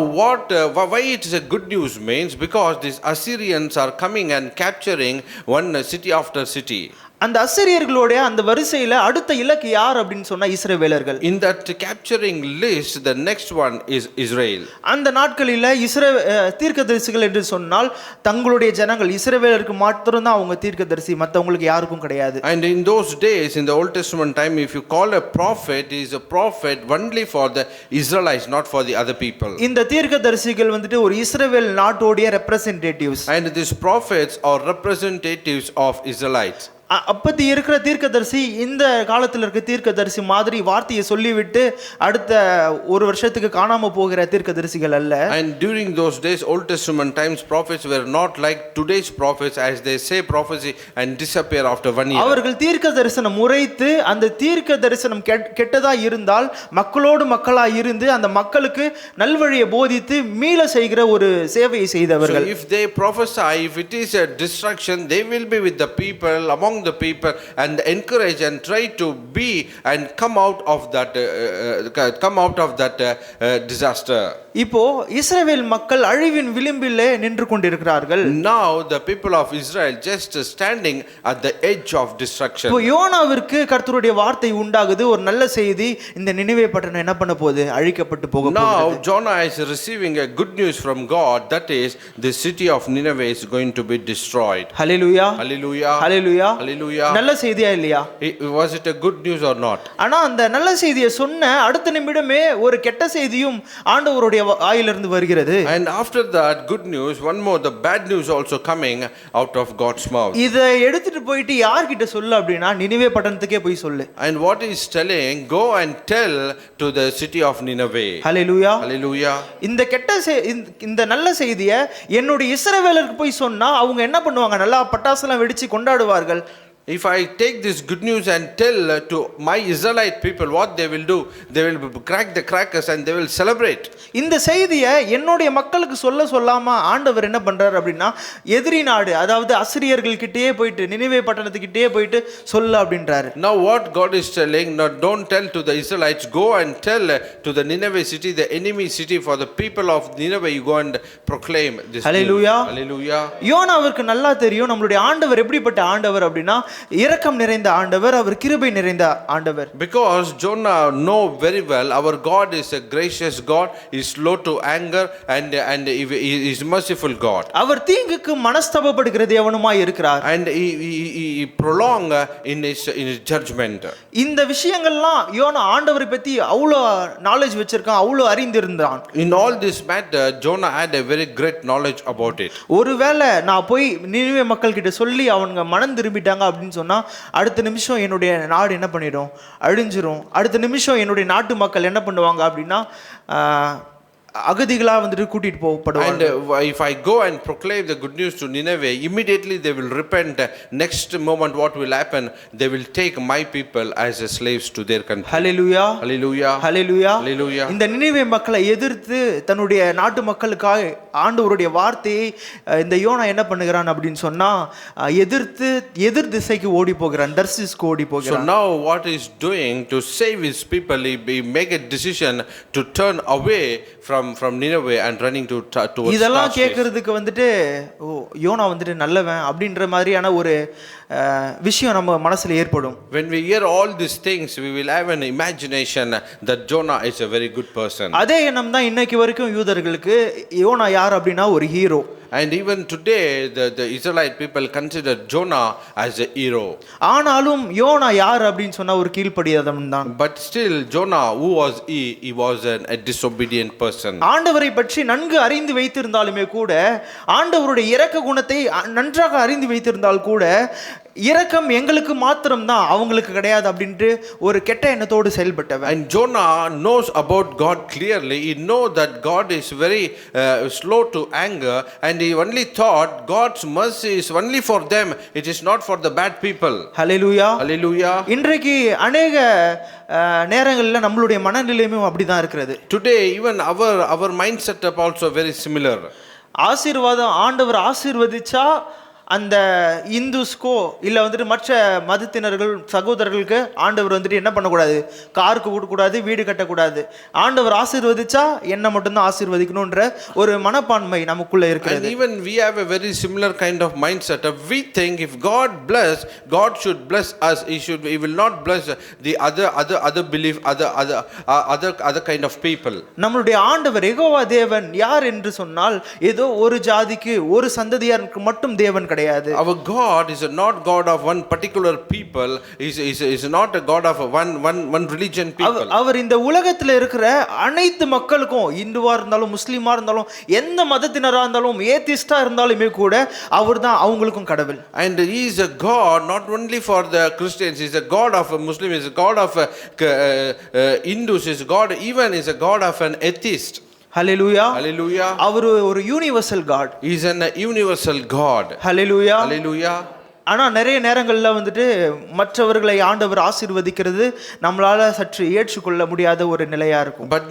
why it is a good news means because these Assyrians are coming and capturing one city after city. அந்த அசரியர்களுடைய அந்த வரிசையில அடுத்த இலக்கு யார் அப்படின்னு சொன்னா இஸ்ரவேலர்கள். In that capturing list, the next one is Israel. அந்த நாட்களில தீர்க்கதரிசிகள் என்று சொன்னால் தங்களுடைய ஜனங்கள் இஸ்ரவேலருக்கு மாத்திரம் தான் அவங்க தீர்க்கதரிசி, மற்றவங்களுக்கு யாருக்கும் கிடையாது. And in those days, in the Old Testament time, if you call a prophet, he is a prophet only for the Israelites, not for the other people. இந்த தீர்க்கதரிசிகள் வந்துட்டு ஒரு இஸ்ரவேல் நாட்டோடைய representatives. And these prophets are representatives of Israelites. அப்பத்தி இருக்கிற தீர்க்கதரிசி இந்த காலத்தில் இருக்க தீர்க்கதரிசி மாதிரி வார்த்தையை சொல்லிவிட்டு அடுத்த ஒரு வருஷத்துக்கு காணாம போகிற தீர்க்கதரிசிகள் அல்ல. And during those days, Old Testament times, prophets were not like today's prophets, as they say prophecy and disappear after 1 year. அவர்கள் தீர்க்க தரிசனம் உரைத்து அந்த தீர்க்க தரிசனம் கெட்டதா இருந்தால் மக்களோடு மக்களா இருந்து அந்த மக்களுக்கு நல்வழியை போதித்து மீள செய்கிற ஒரு சேவையை செய்தவர்கள். So if they prophesy, if it is a destruction, they will be with the people, among the people, and encourage and try to be and come out of that disaster. இப்போ இஸ்ரவேல் மக்கள் அழிவின் விளிம்பிலே நின்று கொண்டிருக்கிறார்கள். Now the people of Israel just standing at the edge of destruction. இப்போ யோனாவிற்கு கர்த்தருடைய வார்த்தை உண்டாகுது, ஒரு நல்ல செய்தி, இந்த நினிவே பட்டணம் என்ன பண்ண போகுது, அழிக்கப்பட்டு போக போகுது. Now Jonah is receiving a good news from God, that is the city of Nineveh is going to be destroyed. Hallelujah, hallelujah, hallelujah, hallelujah. நல்ல செய்தியா இல்லையா? Was it a good news or not? ஆனா அந்த நல்ல செய்தியை சொன்ன அடுத்த நிமிடமே ஒரு கெட்ட செய்தியும் ஆண்டவருடைய வாயிலிருந்து வருகிறது. And after that good news, one more, the bad news also coming out of God's mouth. இதை எடுத்துட்டு போயிட்டு யார்கிட்ட சொல்லு அப்படின்னா நினிவே பட்டணத்துக்கே போய் சொல்லு. And what he is telling, go and tell to the city of Nineveh. Hallelujah, hallelujah. இந்த இந்த நல்ல செய்தியை என்னுடைய இஸ்ரவேலருக்கு போய் சொன்னா அவங்க என்ன பண்ணுவாங்க, நல்லா பட்டாசுலாம் வெடிச்சு கொண்டாடுவார்கள். If I take this good news and tell to my Israelite people, what they will do, they will crack the crackers and they will celebrate. இந்த செய்தியை என்னுடைய மக்களுக்கு சொல்லாம ஆண்டவர் என்ன பண்றாரு அப்படின்னா எதிரி நாடு, அதாவது அசிரியர்கள் கிட்டே போயிட்டு நினிவே பட்டணத்துக்கிட்டே போயிட்டு சொல்ல அப்படின்றாரு. Now what God is telling, no, don't tell to the Israelites, go and tell to the Nineveh city, the enemy city, for the people of Nineveh, you go and proclaim this. Hallelujah, hallelujah. யோனாவிற்கு நல்லா தெரியும் நம்மளுடைய ஆண்டவர் எப்படிப்பட்ட ஆண்டவர் அப்படின்னா இரக்கம் நிறைந்த ஆண்டவர், அவர் கிருபை நிறைந்த ஆண்டவர். Because Jonah know very well our God is a gracious God, he is slow to anger and he is merciful God. அவர் தீங்குக்கு மனஸ்தாபப்படுகிற தேவனுமாய் இருக்கிறார். And he prolong in his judgment. இந்த விஷயங்கள்லாம் யோனா ஆண்டவரை பத்தி அவ்வளோ நாலேஜ் வச்சிருக்கான், அவ்வளோ அறிந்திருந்தான். In all this matter, Jonah had a very great knowledge about it. ஒருவேளை நான் போய் நினிவே மக்கள் கிட்ட சொல்லி அவங்க மனம் திரும்பிட்டாங்க அப்படின்னு சொன்னா அடுத்த நிமிஷம் என்னுடைய நாடு என்ன பண்ணிடும், அழிஞ்சிரும். அடுத்த நிமிஷம் என்னுடைய நாட்டு மக்கள் என்ன பண்ணுவாங்க அப்படின்னா அகதிகளா வந்துட்டு கூட்டிட்டு போகப்படுவாங்க. And if I go and proclaim the good news to Nineveh, immediately they will repent. Next moment what will happen, they will take my people as slaves to their country. Hallelujah, hallelujah, hallelujah, hallelujah. இந்த நினிவே மக்களை எதிர்த்து தன்னுடைய நாட்டு மக்களுக்காக ஆண்டவருடைய வார்த்தையை இந்த YONO என்ன பண்ணுகிறான் அப்படின்னு சொன்னா எதிர் திசைக்கு ஓடி போகிறான், தர்சிஸ்க்கு ஓடி போகிறான். So now what he is doing to save his people, he make a decision to turn away from Nineveh and running towards Tarshish. இதெல்லாம் கேட்கிறதுக்கு வந்துட்டு யோனா வந்துட்டு நல்லவன் அப்படின்ற மாதிரியான ஒரு விஷயம் நம்ம மனசுல ஏற்படும். When we hear all these things, we will have an imagination that Jonah is a very good person. அதே எண்ணம் தான் இன்னைக்கு வரைக்கும் யூதர்களுக்கு யோனா யார் அப்படின்னா ஒரு hero. And even today the Israelite people consider Jonah as a hero. ஆனாலும் யோனா யார் அப்படின்னு சொன்னா ஒரு கீழ்ப்படியாதவன் தான். But still Jonah, who was he was a disobedient person. ஆண்டவரை பற்றி நன்கு அறிந்து வைத்திருந்தாலுமே கூட, ஆண்டவருடைய இரக்க குணத்தை நன்றாக அறிந்து வைத்திருந்தால் கூட, இரக்கம் எங்களுக்கு மாத்திரம் தான் அவங்களுக்கு கிடையாது அப்படின்ட்டு ஒரு கெட்ட எண்ணத்தோடு செயல்பட்டவன். And Jonah knows about God clearly. He know that God is very slow to anger, and he only thought God's mercy is only for them, it is not for the bad people. Hallelujah, hallelujah. இன்றைக்கு அநேக நேரங்களில் நம்மளுடைய மனநிலையும் அப்படிதான் இருக்கிறது. Today even our mind setup also very similar. ஆசீர்வாதம் ஆண்டவர் ஆசீர்வதிச்சா அந்த இந்துஸ்கோ இல்லை வந்துட்டு மற்ற மதத்தினர்கள் சகோதரர்களுக்கு ஆண்டவர் வந்துட்டு என்ன பண்ணக்கூடாது, காருக்கு கொடுக்கக்கூடாது, வீடு கட்டக்கூடாது. ஆண்டவர் ஆசீர்வதிச்சா என்ன மட்டும்தான் ஆசீர்வதிக்கணுன்ற ஒரு மனப்பான்மை நமக்குள்ள இருக்கிறது. And even we have a very similar kind of mindset. We think if God bless, God should bless us. He will not bless the other belief, other kind of people. நம்மளுடைய ஆண்டவர் யெகோவா தேவன் யார் என்று சொன்னால் ஏதோ ஒரு ஜாதிக்கு ஒரு சந்ததியாருக்கு மட்டும் தேவன் கிடையாது. Our God is not God of one particular people. Is not a God of one religion people. அவர் இந்த உலகத்தில் இருக்கிற அனைத்து மக்களுக்கும், இந்துவா இருந்தாலும் முஸ்லீமா இருந்தாலும் எந்த மதத்தினரா இருந்தாலும் ஏத்திஸ்டா இருந்தாலுமே கூட அவர்தான் அவங்களுக்கும் கடவுள். And he is a God not only for the Christians. He is a God of a Muslim. He is a God of Hindus. He is God, even is a God of an atheist. Hallelujah. Hallelujah. அவர் ஒரு universal God. He is a universal God. Hallelujah. Hallelujah. ஆனால் நிறைய நேரங்களில் வந்துட்டு மற்றவர்களை ஆண்டவர் ஆசீர்வதிக்கிறது நம்மளால சற்று ஏற்றுக்கொள்ள முடியாத ஒரு நிலையாக இருக்கும். But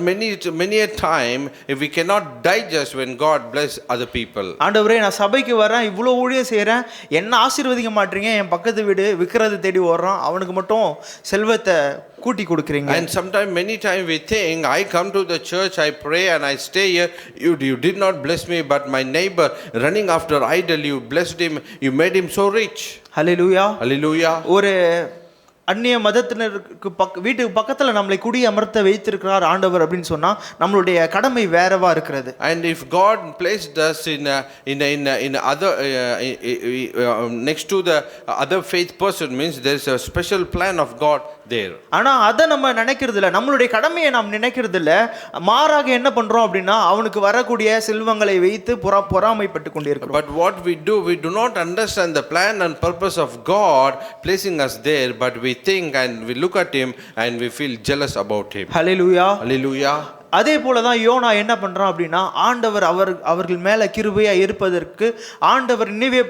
many a time if we cannot digest when God bless other people. ஆண்டவரே, நான் சபைக்கு வரேன், இவ்வளோ ஊழியம் செய்கிறேன், என்ன ஆசீர்வதிக்க மாட்டீங்க, என் பக்கத்து வீடு விற்கிறது தேடி ஓடுறான், அவனுக்கு மட்டும் செல்வத்தை கூட்டி கொடுக்குறீங்க. And sometimes many times we think I come to the church, I pray and I stay here, you did not bless me, but my neighbor running after idol, you blessed him, you made him so rich. Hallelujah. Hallelujah. ஒரு அந்நிய மதத்தினருக்கு வீட்டுக்கு பக்கத்தில் நம்மளை குடி அமர்த்த வைத்திருக்கிறார் ஆண்டவர் அப்படின்னு சொன்னா நம்மளுடைய கடமை வேறவா இருக்கிறது. And if God placed us in other next to the other faith person, means there is a special plan of God there. ஆனா அதை நம்ம நினைக்கிறது இல்லை, நம்மளுடைய கடமையை நாம் நினைக்கிறது இல்லை. மாறாக என்ன பண்றோம் அப்படின்னா அவனுக்கு வரக்கூடிய செல்வங்களை வைத்து பொறாமைப்பட்டு கொண்டிருக்கிறோம். But what we do not understand the plan and purpose of God placing us there, but we think and we look at him and we feel jealous about him. Hallelujah. Hallelujah. அதே போல தான் YONO என்ன பண்றான் அப்படின்னா ஆண்டவர் அவர்கள் மேல கிருபையா இருப்பதற்கு ஆண்டவர் நினைவே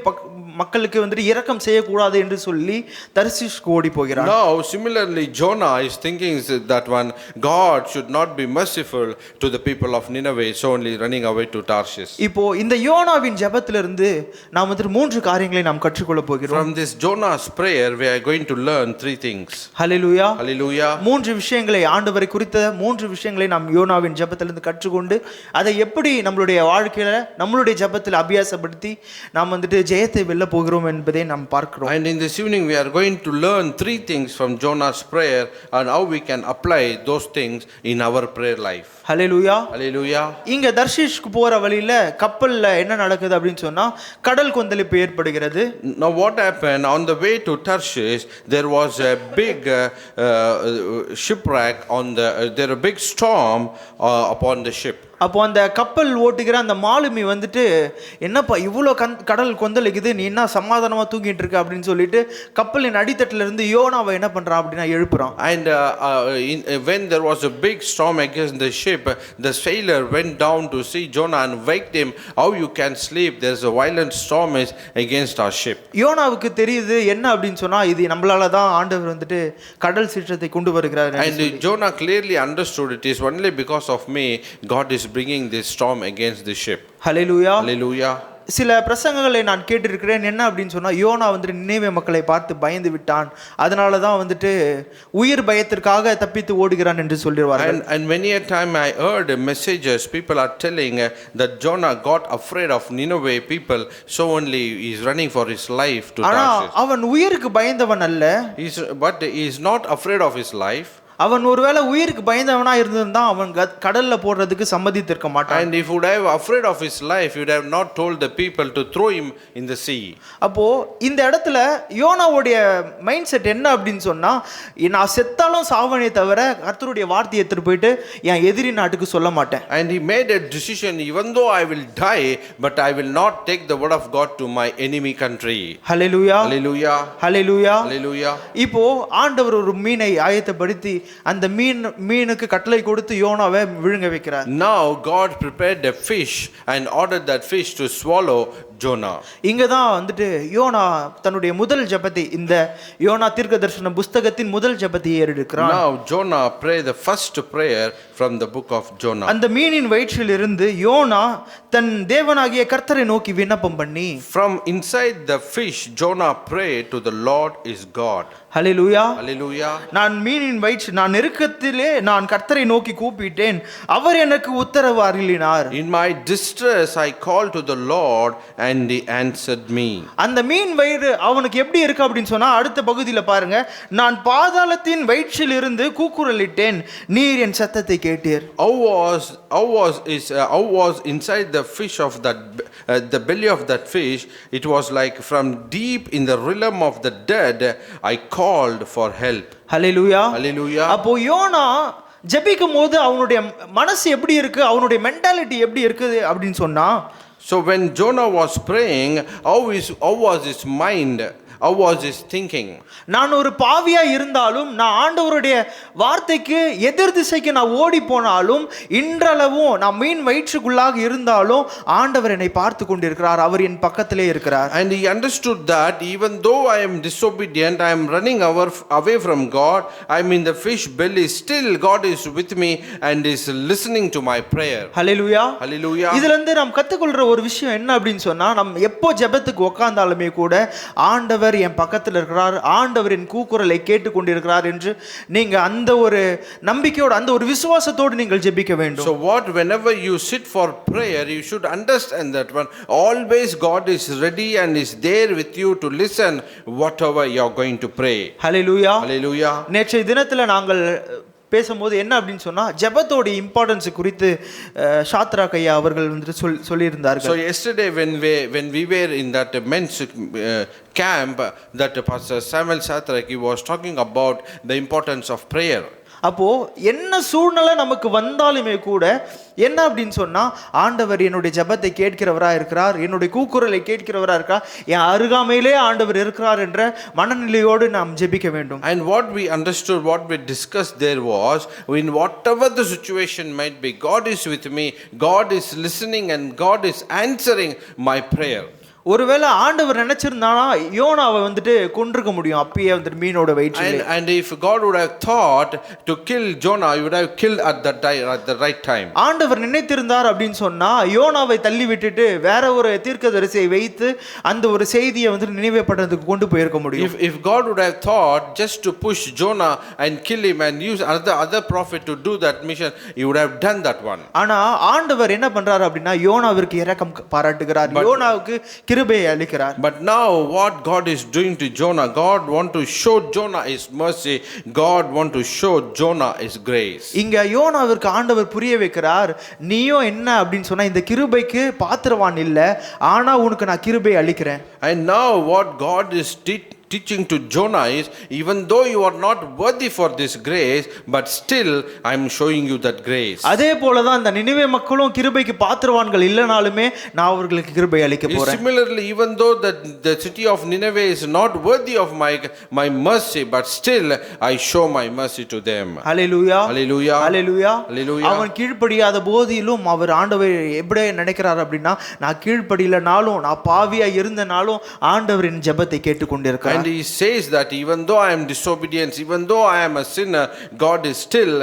மக்களுக்கு வந்துட்டு இரக்கம் செய்யக்கூடாது என்று சொல்லி தர்ஷீஷ்க்கு ஓடி போகிறார். Now similarly Jonah is thinking that one God should not be merciful to the people of Nineveh, so only running away to Tarshish. இப்போ இந்த யோனாவின் ஜெபத்திலிருந்து நாம் வந்துட்டு மூன்று காரியங்களை நாம் கற்றுக்கொள்ள போகிறோம். From this Jonah's prayer we are going to learn three things. Hallelujah. Hallelujah. மூன்று விஷயங்களை, ஆண்டவரை குறித்த மூன்று விஷயங்களை நாம் யோனாவின் ஜெபத்திலிருந்து கற்றுக்கொண்டு அதை எப்படி நம்மளுடைய வாழ்க்கையில நம்மளுடைய ஜெபத்தில் அபியாசப்படுத்தி நாம் வந்துட்டு ஜெயத்தை வெல்ல போகிறோம் என்பதை நாம் பார்க்கிறோம். And in this evening we are going to learn three things from Jonah's prayer and how we can apply those things in our prayer life. Hallelujah. Hallelujah. இங்க தர்ஷீஷ்க்கு போற வழியில கப்பல்ல என்ன நடக்குது அப்படின்னு சொன்னா கடல் கொந்தளிப்பு ஏற்படுகிறது. Now what happened on the way to Tarshish, there was a big shipwreck there a big storm upon the ship. அப்போ அந்த கப்பல் ஓட்டுகிற அந்த மாலுமி வந்துட்டு என்னப்பா இவ்வளோ கடல் கொந்தளிக்குது, நீ என்ன சமாதானமாக தூங்கிட்டு இருக்க அப்படின்னு சொல்லிட்டு கப்பலின் அடித்தட்டில இருந்து யோனாவை என்ன பண்றான் அப்படின்னா எழுப்புறான். And when there was a big storm against the ship, the sailor went down to see Jonah and waked him. How you can sleep? There's a violent storm is against our ship. யோனாவுக்கு தெரியுது என்ன அப்படின்னு சொன்னா இது நம்மளால தான் ஆண்டவர் வந்துட்டு கடல் சீற்றத்தை கொண்டு வருகிறார். And Jonah clearly understood it is only because of me God is bringing this storm against the ship. Hallelujah. Hallelujah. சில பிரசங்கங்களை நான் கேட்டிருக்கிறேன். என்ன அப்படின்னு சொன்னா யோனா வந்துட்டு நினைவே மக்களை பார்த்து பயந்து விட்டான், அதனால தான் வந்துட்டு உயிர் பயத்திற்காக தப்பித்து ஓடுகிறான் என்று சொல்லிடுவார்கள். And many a time I heard messages people are telling that Jonah got afraid of Nineveh people, so only he is running for his life to Tarshish. அவன் உயிருக்கு பயந்தவன் அல்ல. But he is not afraid of his life. அவன் ஒருவேளை உயிருக்கு பயந்தவனா இருந்திருந்தா அவன் கடல்ல போடுறதுக்கு சம்மதித்திருக்க மாட்டான். And if he would have afraid of his life, he would have not told the people to throw him in the sea. அப்போ இந்த இடத்துல யோனாவுடைய மைண்ட் செட் என்ன அப்படின்னு சொன்னா நான் செத்தாலும் சாவனே தவிர கர்த்தருடைய வார்த்தையை எடுத்துட்டு போயிட்டு என் எதிரி நாட்டுக்கு சொல்ல மாட்டேன். And he made a decision, even though I will die, but I will not take the word of God to my enemy country. Hallelujah. Hallelujah. Hallelujah. Hallelujah. இப்போ ஆண்டவர் ஒரு மீனை ஆயத்தப்படுத்தி அந்த மீனுக்கு கட்டளை கொடுத்து யோனாவை விழுங்க வைக்கிறார். Now God prepared a fish and ordered that fish to swallow Jonah. இங்க தான் வந்துட்டு யோனா தன்னுடைய முதல் ஜெபத்தை இந்த யோனா தீர்க்கதரிசன புஸ்தகத்தின் முதல் ஜெபத்தை ஏறெடுக்கிறான். Now Jonah pray the first prayer from the book of Jonah. அந்த மீனின் வயிற்றில் இருந்து யோனா தன் தேவனாகிய கர்த்தரை நோக்கி விண்ணப்பம் பண்ணி, From inside the fish Jonah prayed to the Lord his God. Hallelujah. Hallelujah. நான் மீனின் வயிற்று நான் நெருக்கத்திலே நான் கர்த்தரை நோக்கி கூப்பிட்டேன், அவர் எனக்கு உத்தரவு அருளினார். In my distress I called to the Lord and he answered me. அந்த மீன் வயிறு அவனுக்கு எப்படி இருக்கு அப்படின்னு சொன்னா அடுத்த பகுதியில் பாருங்க, நான் பாதாளத்தின் வயிற்றில் இருந்து கூக்குரலிட்டேன், நீர் என் சத்தத்தை கேட்டீர். How was inside the fish of that the belly of that fish? It was like from deep in the realm of the dead I called for help. Hallelujah. Hallelujah. அப்போ யோனா ஜெபிக்கும் போது அவனுடைய மனசு எப்படி இருக்கு, அவனுடைய மென்டாலிட்டி எப்படி இருக்குது அப்படின்னு சொன்னா, So when Jonah was praying, how was his mind? How was his thinking? நான் ஒரு பாவியா இருந்தாலும், நான் ஆண்டவருடைய வார்த்தைக்கு எதிர் திசைக்கு நான் ஓடி போனாலும், இன்றளவும் நான் மீன் வயிற்றுக்குள்ளாக இருந்தாலும் ஆண்டவர் என்னை பார்த்து கொண்டிருக்கிறார், அவர் என் பக்கத்திலே இருக்கிறார். And he understood that even though I am disobedient, I am running away from God, I am in the fish belly, still God is with me and is listening to my prayer. Hallelujah. Hallelujah. இதுல இருந்து நாம் கத்துக்கொள்ற ஒரு விஷயம் என்ன அப்படின்னு சொன்னா, நம்ம எப்போ ஜெபத்துக்கு உட்கார்ந்தாலுமே கூட ஆண்டவர் என் பக்கத்தில் இருக்கிறார், ஆண்டவர் என் கூக்குரலை கேட்டுக்கொண்டிருக்கிறார் என்று நீங்க அந்த ஒரு நம்பிக்கையோடு அந்த ஒரு விசுவாசத்தோடு நீங்கள் ஜெபிக்க வேண்டும். So whenever you sit for prayer, you should understand that one always God is ready and is there with you to listen whatever you are going to pray. Hallelujah. Hallelujah. நேற்றைய தினத்துல நாங்கள் பேசும்போது என்ன அப்படின்னு சொன்னா, ஜெபத்தோட இம்பார்ட்டன்ஸ் குறித்து ஷாத்ராக் ஐயா அவர்கள் வந்துட்டு சொல்லியிருந்தார்கள். So yesterday when we were in that men's camp, that Pastor Samuel Shathrak, he was talking about the importance of prayer. அப்போ என்ன சூழ்நிலை நமக்கு வந்தாலுமே கூட என்ன அப்படின்னு சொன்னா, ஆண்டவர் என்னுடைய ஜெபத்தை கேட்கிறவரா இருக்கிறார், என்னுடைய கூக்குரலை கேட்கிறவரா இருக்கிறார், என் அருகாமையிலே ஆண்டவர் இருக்கிறார் என்ற மனநிலையோடு நாம் ஜெபிக்க வேண்டும். And what we understood, what we discussed there was, in whatever the situation might be, God is with me, God is listening and God is answering my prayer. ஒருவேளை ஆண்டவர் நினைச்சிருந்தானா யோனாவை வந்துட்டு கொன்றுக்க முடியும், அப்பயே வந்துட்டு மீனோட வயிற்றிலே. And if God would have thought to kill Jonah, he would have killed at the right time. ஆண்டவர் நினைத்திருந்தார் அப்படின்னு சொன்னா யோனாவை தள்ளி விட்டுட்டு வேற ஒரு தீர்க்கதரிசியை வைத்து அந்த ஒரு செய்தியை வந்து நினைவே பட்டணத்துக்கு கொண்டு போயிருக்க முடியும். If God would have thought just to push Jonah and kill him and use other prophet to do that mission, he would have done that one. ஆனா ஆண்டவர் என்ன பண்றாரு அப்படின்னா, யோனாவிற்கு இரக்கம் பாராட்டுகிறார், யோனாவுக்கு கிருபையை அளிக்கிறார். But now what God is doing to Jonah, God want to show Jonah his mercy, God want to show Jonah his grace. இங்க யோனாவிற்கு ஆண்டவர் புரிய வைக்கிறார், நீயும் என்ன அப்படின்னு சொன்னா இந்த கிருபைக்கு பாத்திரவான் இல்ல, ஆனா உனக்கு நான் கிருபை அளிக்கிறேன். And now what God is teaching to Jonah is, even though you are not worthy for this grace, but still I am showing you that grace. அதே போல தான் இந்த நினிவே மக்களும் கிருபைக்கு பாத்திரவான்கள் இல்லனாலுமே நான் அவர்களுக்கு கிருபை அளிக்க போறேன். Similarly, even though the city of Nineveh is not worthy of my mercy, but still I show my mercy to them. Hallelujah. Hallelujah. Hallelujah. Hallelujah. அவன் கீழ்ப்படியாத போதிலும் அவர் ஆண்டவர் எப்படி நினைக்கிறார் அப்படின்னா, நான் கீழ்ப்படியலனாலும் நான் பாவியா இருந்தனாலும் ஆண்டவர் என் ஜெபத்தை கேட்டுக்கொண்டிருக்கிறார். And he says that even though I am disobedient, even though I am a sinner, God is still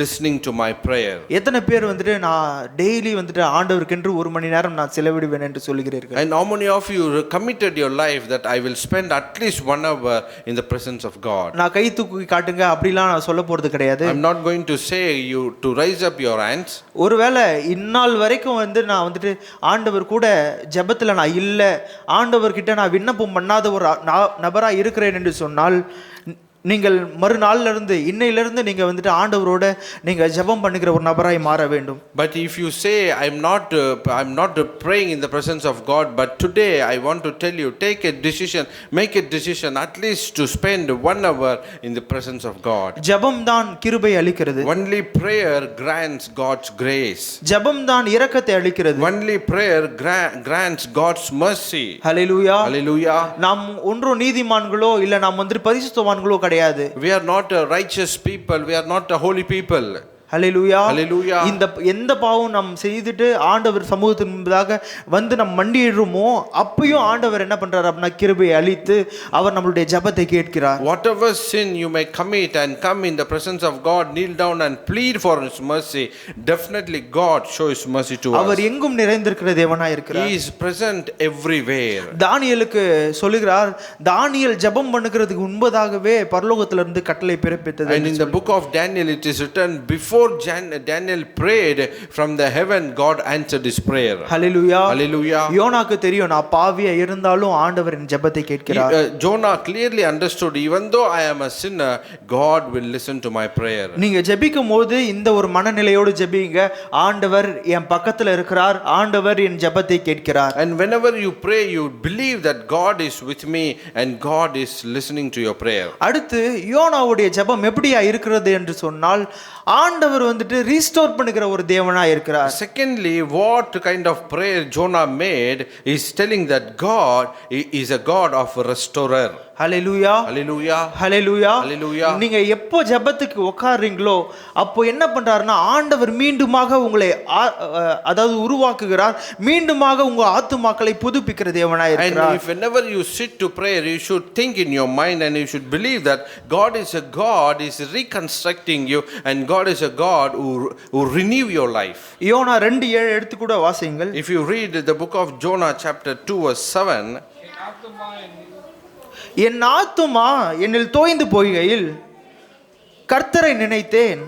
listening to my prayer. எத்தனை பேர் வந்துட்டு நான் டெய்லி வந்துட்டு ஆண்டவருக்கென்று ஒரு மணி நேரம் நான் செலவிடுவேன் என்று சொல்கிறீர்கள்? And how many of you committed your life that I will spend at least 1 hour in the presence of God? நான் கை தூக்கி காட்டுங்க அப்படிலாம் நான் சொல்ல போறது கிடையாது. I'm not going to say you to raise up your hands. ஒருவேளை இந்நாள் வரைக்கும் வந்து நான் வந்துட்டு ஆண்டவர் கூட ஜெபத்துல நான் இல்ல, ஆண்டவர்கிட்ட நான் விண்ணப்பம் பண்ணாத ஒரு நபரா இருக்கிறேன் என்று சொன்னால், நீங்கள் மறுநாள்ல இருந்து இன்னையிலிருந்து நீங்க வந்துட்டு ஆண்டவரோட நீங்க ஜெபம் பண்ணுகிற ஒரு நபராய் மாற வேண்டும். But if you say I'm not praying in the presence of God, but today I want to tell you, make a decision at least to spend 1 hour in the presence of God. ஜெபம் தான் கிருபை அளிக்கிறது. Only prayer grants God's grace. ஜெபம் தான் இரக்கத்தை அளிக்கிறது. Only prayer grants God's mercy. ஹல்லேலூயா. Hallelujah. நாம் ஒன்றும் நீதிமான்களோ இல்ல நாம் வந்து பரிசுத்தவான்களோ கிடையாது. We are not a righteous people, we are not a holy people. Hallelujah. Hallelujah. இந்த எந்த பாவம் நாம் செய்துட்டு ஆண்டவர் சமூகத்தின் முன்பதாக வந்து நம்ம மண்டியிடுறோமோ அப்பயும் ஆண்டவர் என்ன பண்றாரு அப்படின்னா கிருபையை அளித்து அவர் நம்மளுடைய ஜெபத்தை கேட்கிறார். Whatever sin you may commit and come in the presence of God, kneel down and plead for His mercy, definitely God show His mercy to us. அவர் எங்கும் நிறைந்திருக்கிற தேவனாய் இருக்கிறார். He is present everywhere. தானியேலுக்கு சொல்லுகிறார், தானியேல் ஜெபம் பண்ணுகிறதுக்கு முன்பதாகவே பரலோகத்திலிருந்து கட்டளை பிறப்பித்தது. And in the book of Daniel it is written, before Daniel prayed from the heaven, God answered his prayer. Hallelujah. Hallelujah. யோனாக்கு தெரியும் நான் பாவியா இருந்தாலும் ஆண்டவர் என் ஜெபத்தை கேட்கிறார். Jonah clearly understood, even though I am a sinner, God will listen to my prayer. நீங்க ஜெபிக்கும் போது இந்த ஒரு மனநிலையோடு ஜெபிங்க, ஆண்டவர் என் பக்கத்துல இருக்கிறார், ஆண்டவர் என் ஜெபத்தை கேட்கிறார். And whenever you pray, you believe that God is with me and God is listening to your prayer. அடுத்து யோனாவுடைய ஜெபம் எப்படியா இருக்கிறது என்று சொன்னால் ஆண்டவர் வந்துட்டு ரீஸ்டோர் பண்ணுகிற ஒரு தேவனா இருக்கிறார். Secondly, what kind of prayer Jonah made is telling that God is a God of restorer. Hallelujah. Hallelujah. Hallelujah. Hallelujah. நீங்க எப்போ ஜெபத்துக்கு உட்கார்றீங்களோ அப்போ என்ன பண்றாருன்னா ஆண்டவர் மீண்டுமாக உங்களை அதாவது உருவாக்குகிறார், மீண்டுமாக உங்க ஆத்துமாக்களை புதுப்பிக்கிற தேவனாய் இருக்கிறார். And if whenever you sit to prayer, you should think in your mind and you should believe that God is a God is reconstructing you and God is a God who renew your life. யோனா 2:7 எடுத்து கூட வாசியுங்கள். If you read the book of Jonah chapter 2 verse 7, என் ஆத்துமா என்னில் தோய்ந்து போகையில் கர்த்தரை நினைத்தேன்,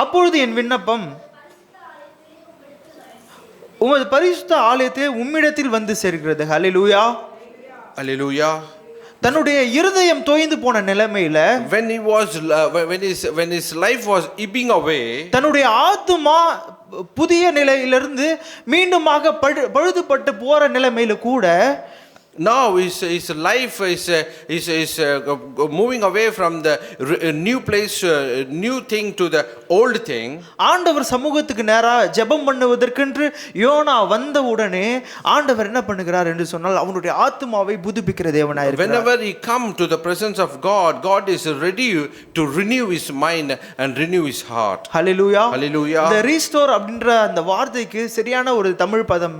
அப்பொழுது என் விண்ணப்பம் உமது பரிசுத்த ஆலயத்தை உம்மிடத்தில் வந்து சேர்கிறது. ஹல்லேலூயா. Hallelujah. தன்னுடைய இருதயம் தோய்ந்து போன நிலைமையில when his life was ebbing away, தன்னுடைய ஆத்துமா புதிய நிலையிலிருந்து மீண்டுமாக பழுதுபட்டு போற நிலைமையில கூட now his life is moving away from the new place, new thing to the old thing. ஆண்டவர் சமூகத்துக்கு நேரா ஜெபம் பண்ணுவதற்கென்று யோனா வந்த உடனே ஆண்டவர் என்ன பண்ணுகிறார் என்று சொன்னால் அவனுடைய ஆத்துமாவை புதுப்பிக்கிற தேவனாய் இருக்கிறார். Whenever he come to the presence of God, God is ready to renew his mind and renew his heart. Hallelujah. Hallelujah. இந்த ரீஸ்டோர் அப்படின்ற அந்த வார்த்தைக்கு சரியான ஒரு தமிழ் பதம்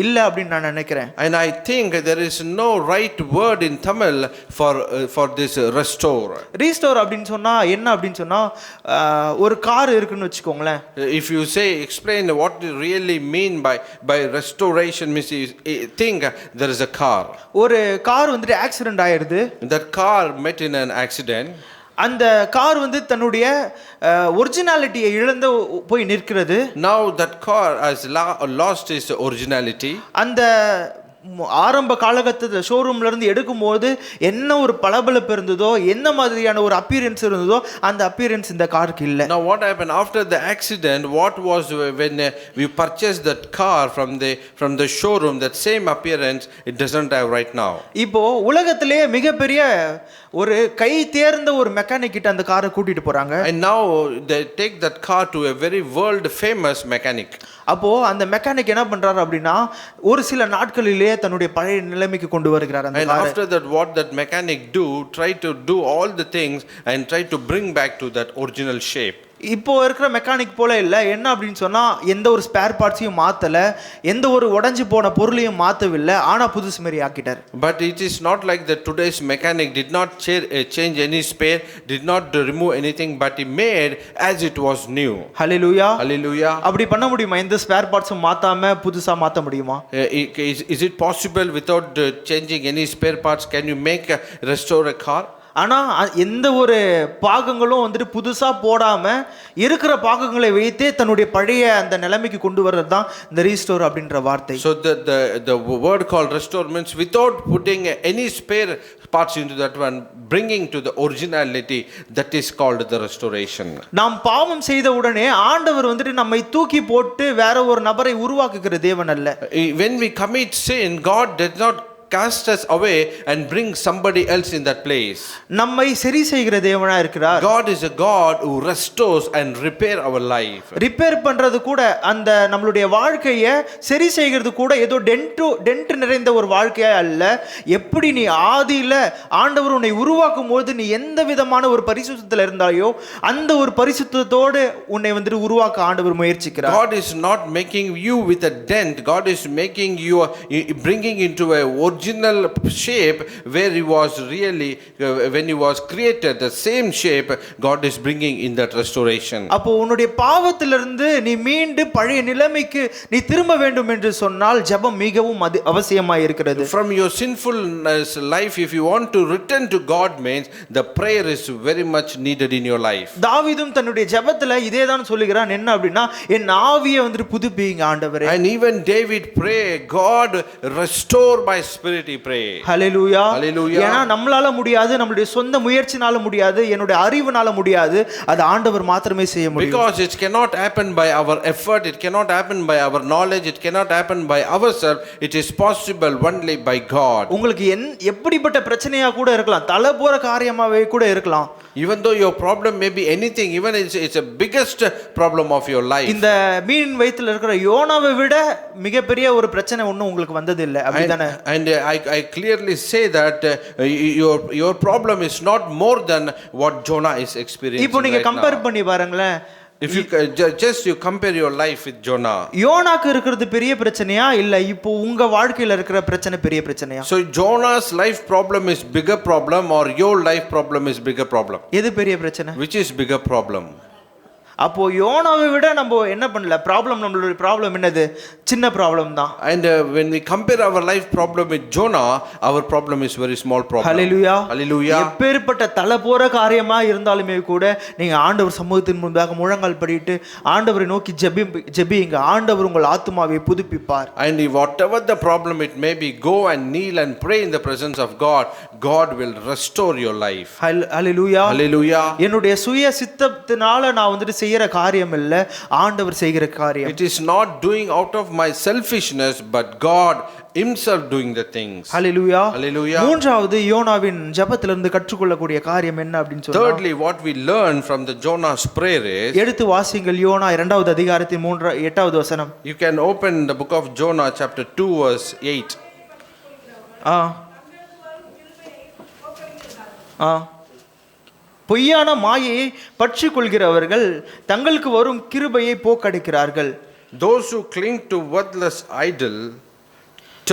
இல்ல அப்படின்னு நான் நினைக்கிறேன். And I think there is no right word in Tamil for this restore. Restore அப்படின்னு சொன்னா என்ன அப்படின்னு சொன்னா ஒரு கார் இருக்குன்னு வெச்சுக்கோங்களேன். If you say explain what you really mean by restoration, means you think there is a car. ஒரு car வந்துட்டு ஆக்சிடென்ட் ஆயிருது. That car met in an accident. அந்த கார் வந்து தன்னுடைய ஒரிஜினாலிட்டியை இழந்து போய் நிற்கிறது. Now that car has lost its originality. அந்த ஆரம்ப காலகட்டத்தில் ஷோரூம்ல இருந்து எடுக்கும்போது என்ன ஒரு பளபளப்பு இருந்ததோ, என்ன மாதிரியான ஒரு அப்பியரன்ஸ் இருந்ததோ அந்த அப்பியரன்ஸ் இந்த காருக்கு இல்ல. Now what happened after the accident? What was when we purchased that car from the showroom? That same appearance it doesn't have right now. இப்போ உலகத்திலே மிகப்பெரிய ஒரு கை தேர்ந்த ஒரு மெக்கானிக் கிட்ட அந்த காரை கூட்டிட்டு போறாங்க. And now they take that car to a very world famous mechanic. அப்போ அந்த மெக்கானிக் என்ன பண்றாரு அப்படின்னா ஒரு சில நாட்களிலே தன்னுடைய பழைய நிலைமைக்கு கொண்டு வருகிறார் அந்த காரை. And after that what that mechanic try to do all the things and try to bring back to that original shape. இப்போ இருக்கிற மெக்கானிக் போல இல்லை. என்ன அப்படின்னு சொன்னா எந்த ஒரு ஸ்பேர் பார்ட்ஸையும் மாத்தல, எந்த ஒரு உடைஞ்சு போன பொருளையும் மாத்தவில்லை, ஆனா புதுசு மாதிரி ஆக்கிட்டார். But it is not like that today's mechanic did not change any spare, did not remove anything, but he made as it was new. Hallelujah. Hallelujah. அப்படி பண்ண முடியுமா? எந்த ஸ்பேர் பார்ட்ஸும் மாத்தாம புதுசா மாத்த முடியுமா? Is it possible without changing any spare parts? Can you restore a car? ஆனா எந்த ஒரு பாகங்களும் வந்துட்டு புதுசா போடாம இருக்கிற பாகங்களை வைத்தே தன்னுடைய பழைய அந்த நிலைமைக்கு கொண்டு வர்றது தான் இந்த ரீஸ்டோர் அப்படின்ற வார்த்தை. So the word called restore means without putting any spare parts into that one, bringing to the originality, that is called the restoration. நாம் பாவம் செய்த உடனே ஆண்டவர் வந்துட்டு நம்மை தூக்கி போட்டு வேற ஒரு நபரை உருவாக்குகிற தேவன் அல்ல. When we commit sin, God does not cast us away and bring somebody else in that place. நம்மை சரி செய்கிற தேவனா இருக்கிறார். God is a God who restores and repair our life. Repair பண்றது கூட அந்த நம்மளுடைய வாழ்க்கையை சரி செய்கிறது கூட ஏதோ டென்ட் நிறைந்த ஒரு வாழ்க்கையா அல்ல. எப்படி நீ ஆதியில ஆண்டவர் உன்னை உருவாக்கும் போது நீ எந்த விதமான ஒரு பரிசுத்தத்தில் இருந்தாயோ அந்த ஒரு பரிசுத்தத்தோடு உன்னை வந்து உருவாக்க ஆண்டவர் முயற்சிக்கிறார். God is not making you with a dent. God is making you bringing into a original shape where he was really when he was created, the same shape God is bringing in that restoration. அப்போ உன்னுடைய பாவத்திலிருந்து நீ மீண்டு பழைய நிலைமைக்கு நீ திரும்ப வேண்டும் என்று சொன்னால் ஜெபம் மிகவும் அவசியமாய் இருக்கிறது. From your sinfulness life, if you want to return to God, means the prayer is very much needed in your life. தாவீதும் தன்னுடைய ஜெபத்துல இதே தான் சொல்லுகிறான். என்ன அப்படின்னா என் ஆவியை வந்து புதுப்பிங்க ஆண்டவரே. And even David pray, God restore my spirit, he pray. Hallelujah. Hallelujah. ஏன்னா நம்மளால முடியாது, நம்மளுடைய சொந்த முயற்சினால முடியாது, என்னுடைய அறிவுனால முடியாது, அது ஆண்டவர் மாத்திரமே செய்ய முடியும். Because it cannot happen by our effort, it cannot happen by our knowledge, it cannot happen by ourselves, it is possible only by God. உங்களுக்கு எப்படிப்பட்ட பிரச்சனையா கூட இருக்கலாம், தலை போற காரியமாவே கூட இருக்கலாம். Even though your problem may be anything, even it's a biggest problem of your life. இந்த மீன் வயித்துல இருக்கிற யோனாவை விட மிகப்பெரிய ஒரு பிரச்சனை ஒண்ணும் உங்களுக்கு வந்தது இல்ல, அப்படிதானே? And I clearly say that your problem is not more than what Jonah is experiencing. இப்போ நீங்க right கம்பேர் now. பண்ணி பாருங்களேன். If you just you compare your life with Jonah. யோனாக்கு இருக்கிறது பெரிய பிரச்சனையா இல்ல இப்போ உங்க வாழ்க்கையில இருக்கிற பிரச்சனை பெரிய பிரச்சனையா? So Jonah's life problem is bigger problem or your life problem is bigger problem? எது பெரிய பிரச்சனை? Which is bigger problem? அப்போ யோனாவை விட நம்ம என்ன பண்ணல, ப்ராப்ளம் நம்மளுடைய ப்ராப்ளம் என்னது, சின்ன ப்ராப்ளம் தான். And when we compare our life problem with Jonah, our problem is very small problem. Hallelujah. Hallelujah. எப்பேற்பட்ட தலை போற காரியமா இருந்தாலுமே கூட நீங்க ஆண்டவர் சமூகத்தின் முன்பாக முழங்கால் படிட்டு ஆண்டவரை நோக்கி ஜெபியுங்க. ஆண்டவர் உங்கள் ஆத்துமாவை புதுப்பிப்பார். And whatever the problem it may be, go and kneel and pray in the presence of God. God will restore your life. Hallelujah. Hallelujah. என்னுடைய சுய சித்தத்தினால நான் வந்து செய்யற காரியம் இல்ல, ஆண்டவர் செய்கிற காரியம். It is not doing out of my selfishness, but God himself doing the things. Hallelujah. Hallelujah. மூன்றாவது யோனாவின் ஜெபத்திலிருந்து கற்றுக்கொள்ளக்கூடிய காரியம் என்ன அப்படின்னு சொன்னா, Thirdly, what we learn from the Jonah's prayer is, எடுத்து வாசிங்கள் யோனா 2வது அதிகாரத்தின் 8வது வசனம். you can open the book of Jonah chapter 2 verse 8. பொய்யான மாயையை பற்றி கொள்கிறவர்கள் தங்களுக்கு வரும் கிருபையை போக்கடிக்கிறார்கள். Those who cling to worthless idol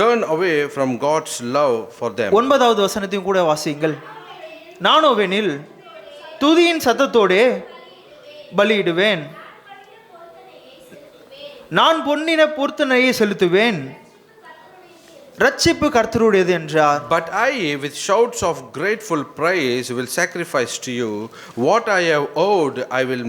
turn away from God's love for them. 9வது வசனத்தையும் கூட வாசியுங்கள். நானோவெனில் துதியின் சத்தத்தோடே பலியிடுவேன், நான் பொன்னின பொருத்தனையை செலுத்துவேன், ரட்சிப்பு கர்த்தருடையது என்றார். But I with shouts of grateful praise will sacrifice to you. What I have owed I will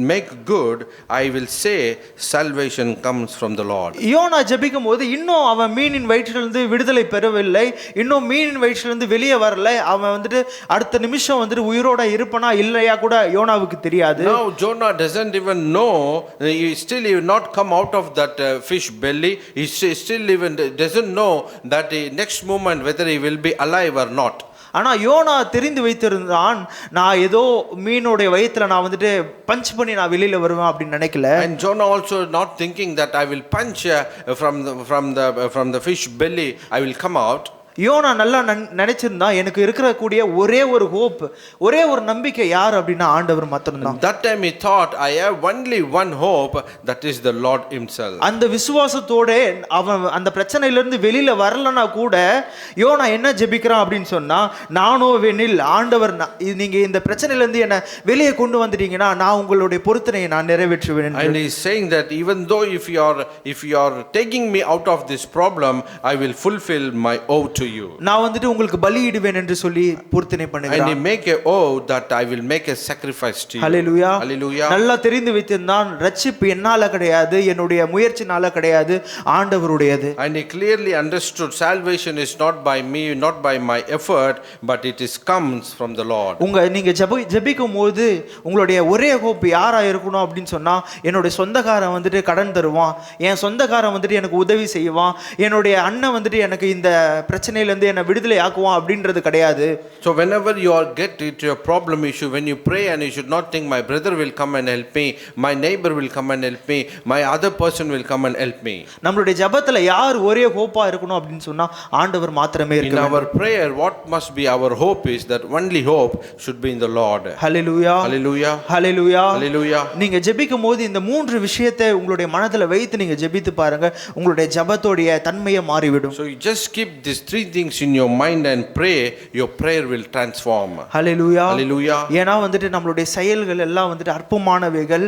make good. I will say salvation comes from the Lord. யோனா ஜெபிக்கும் போது இன்னும் அவன் மீனின் வயிற்றிலிருந்து விடுதலை பெறவில்லை, இன்னும் மீனின் வயிற்றிலிருந்து வெளியே வரல. அவன் வந்துட்டு அடுத்த நிமிஷம் வந்துட்டு உயிரோட இருப்பனா இல்லையா கூட யோனாவுக்கு தெரியாது. Now Jonah doesn't even know, he still will not come out of that fish belly. He still even doesn't know that next moment whether he will be alive or not. ஆனா யோனா தெரிந்து வைத்திருந்தான், நான் ஏதோ மீனுடைய வயித்துல நான் வந்துட்டு punch பண்ணி நான் வெளியில வருவேன் அப்படின்னு நினைக்கல. And Jonah also not thinking that I will punch from the fish belly I will come out. யோனா நல்லா நினைச்சிருந்தா எனக்கு இருக்கக்கூடிய ஒரே ஒரு ஹோப், ஒரே ஒரு நம்பிக்கை யார் அப்படின்னா ஆண்டவர் மாத்திரம்தான். That time he thought I have only one hope, that is the Lord himself. அந்த விசுவாசத்தோட அவன் அந்த பிரச்சனையிலிருந்து வெளியில வரலனா கூட யோனா என்ன ஜெபிக்கிறான் அப்படின்னு சொன்னா, நானோவெனில் ஆண்டவர் நீங்க இந்த பிரச்சனையிலிருந்து என்ன வெளியே கொண்டு வந்துட்டீங்கன்னா நான் உங்களுடைய பொருத்தனையை நான் நிறைவேற்றுவேன். And he is saying that even though if you are taking me out of this problem, I will fulfill my oath to you. நான் வந்துட்டு உங்களுக்கு பலியிடுவேன் என்று சொல்லி பொருத்தனை And பண்ணுகிறான். he make a oath that I will make a sacrifice to you. Hallelujah. Hallelujah. நல்லா தெரிந்து வைத்திருந்தான், ரட்சிப்பு என்னால கிடையாது, என்னுடைய முயற்சினால கிடையாது, ஆண்டவருடையது. And he clearly understood salvation is not by me, not by my effort, but it is comes from the Lord. நீங்க ஜெபிக்கும் போது உங்களுடைய ஒரே ஹோப் யாரா இருக்கணும் அப்படின்னு சொன்னா, என்னுடைய சொந்தக்காரன் வந்துட்டு கடன் தருவான், என் சொந்தக்காரன் வந்துட்டு எனக்கு உதவி செய்வான், என்னுடைய அண்ணன் வந்துட்டு எனக்கு இந்த பிரச்சனையில இருந்து என்ன விடுதலை ஆக்குவான் அப்படின்றது கிடையாது. So whenever you are get into a problem issue, when you pray, and you should not think my brother will come and help me, my neighbor will come and help me, my other person will come and help me. நம்மளுடைய ஜெபத்துல யார் ஒரே ஹோப்பா இருக்கணும் அப்படின்னு சொன்னா ஆண்டவர் மாத்திரமே In இருக்கணும். our prayer, what must be our hope is that only hope should be in the Lord. Hallelujah. Hallelujah. Hallelujah. Hallelujah. நீங்க ஜெபிக்கும் போது இந்த மூன்று விஷயத்தை உங்களுடைய மனதுல வைத்து நீங்க ஜெபித்து பாருங்க, உங்களுடைய ஜெபத்தோடைய தன்மையை மாறிவிடும். So you just keep these three things in your mind and pray, your prayer will transform. Hallelujah. Hallelujah. ஏனா வந்துட்டு நம்மளுடைய செயல்கள் எல்லாம் வந்துட்டு அற்பமானவைகள்,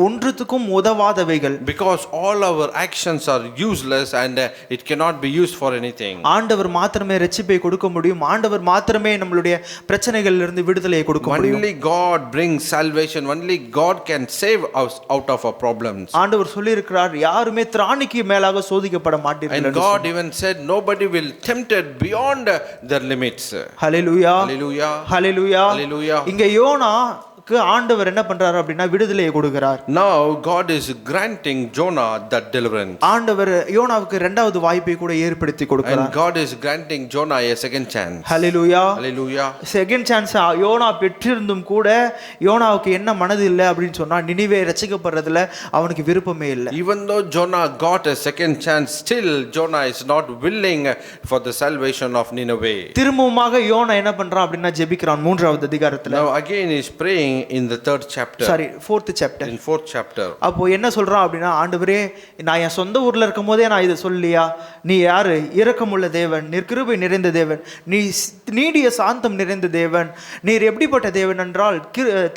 ஒன்றுத்துக்கும் உதவாதவைகள். Because all our actions are useless and it cannot be used for anything. ஆண்டவர் மாத்திரமே ரட்சிப்பை கொடுக்க முடியும், ஆண்டவர் மாத்திரமே நம்மளுடைய பிரச்சனைகளிலிருந்து இருந்து விடுதலையை கொடுக்க முடியும். Only God brings salvation, only God can save us out of our problems. ஆண்டவர் சொல்லி இருக்கிறார், யாருமே திராணிக்கு மேலாக சோதிக்கப்பட மாட்டீர்கள். And God even said nobody will tempted beyond their limits. Hallelujah. Hallelujah. Hallelujah. Hallelujah. இங்க யோனாக்கு ஆண்டவர் என்ன பண்றாரு அப்படின்னா விடுதலையை கொடுக்கிறார். Now God is granting Jonah that deliverance. ஆண்டவர் யோனாவுக்கு இரண்டாவது வாய்ப்பை கூட ஏற்படுத்தி கொடுக்கிறார். And God is granting Jonah a second chance. Hallelujah. Hallelujah. Second chance YONO பெற்றிருந்தும் கூட யோனாவுக்கு என்ன மனது இல்லை அப்படின்னு சொன்னா, நினிவே ரட்சிக்கப்படுறதுல அவனுக்கு விருப்பமே இல்லை. Even though Jonah got a second chance, still Jonah is not willing for the salvation of Nineveh. திரும்பவுமாக யோனா என்ன பண்றான் அப்படின்னா ஜெபிக்கிறான் மூன்றாவது அதிகாரத்துல. Now again he is praying in the third chapter. Sorry, fourth chapter. In fourth chapter. அப்போ என்ன சொல்றான் அப்படின்னா, ஆண்டவரே நான் என் சொந்த ஊர்ல இருக்கும் போதே நான் இதை சொல்லியா, நீ யாரு, இரக்கமுள்ள தேவன், நீர் கிருபை நிறைந்த தேவன், நீ நீடிய சாந்தம் நிறைந்த தேவன், நீர் எப்படிப்பட்ட தேவன் என்றால்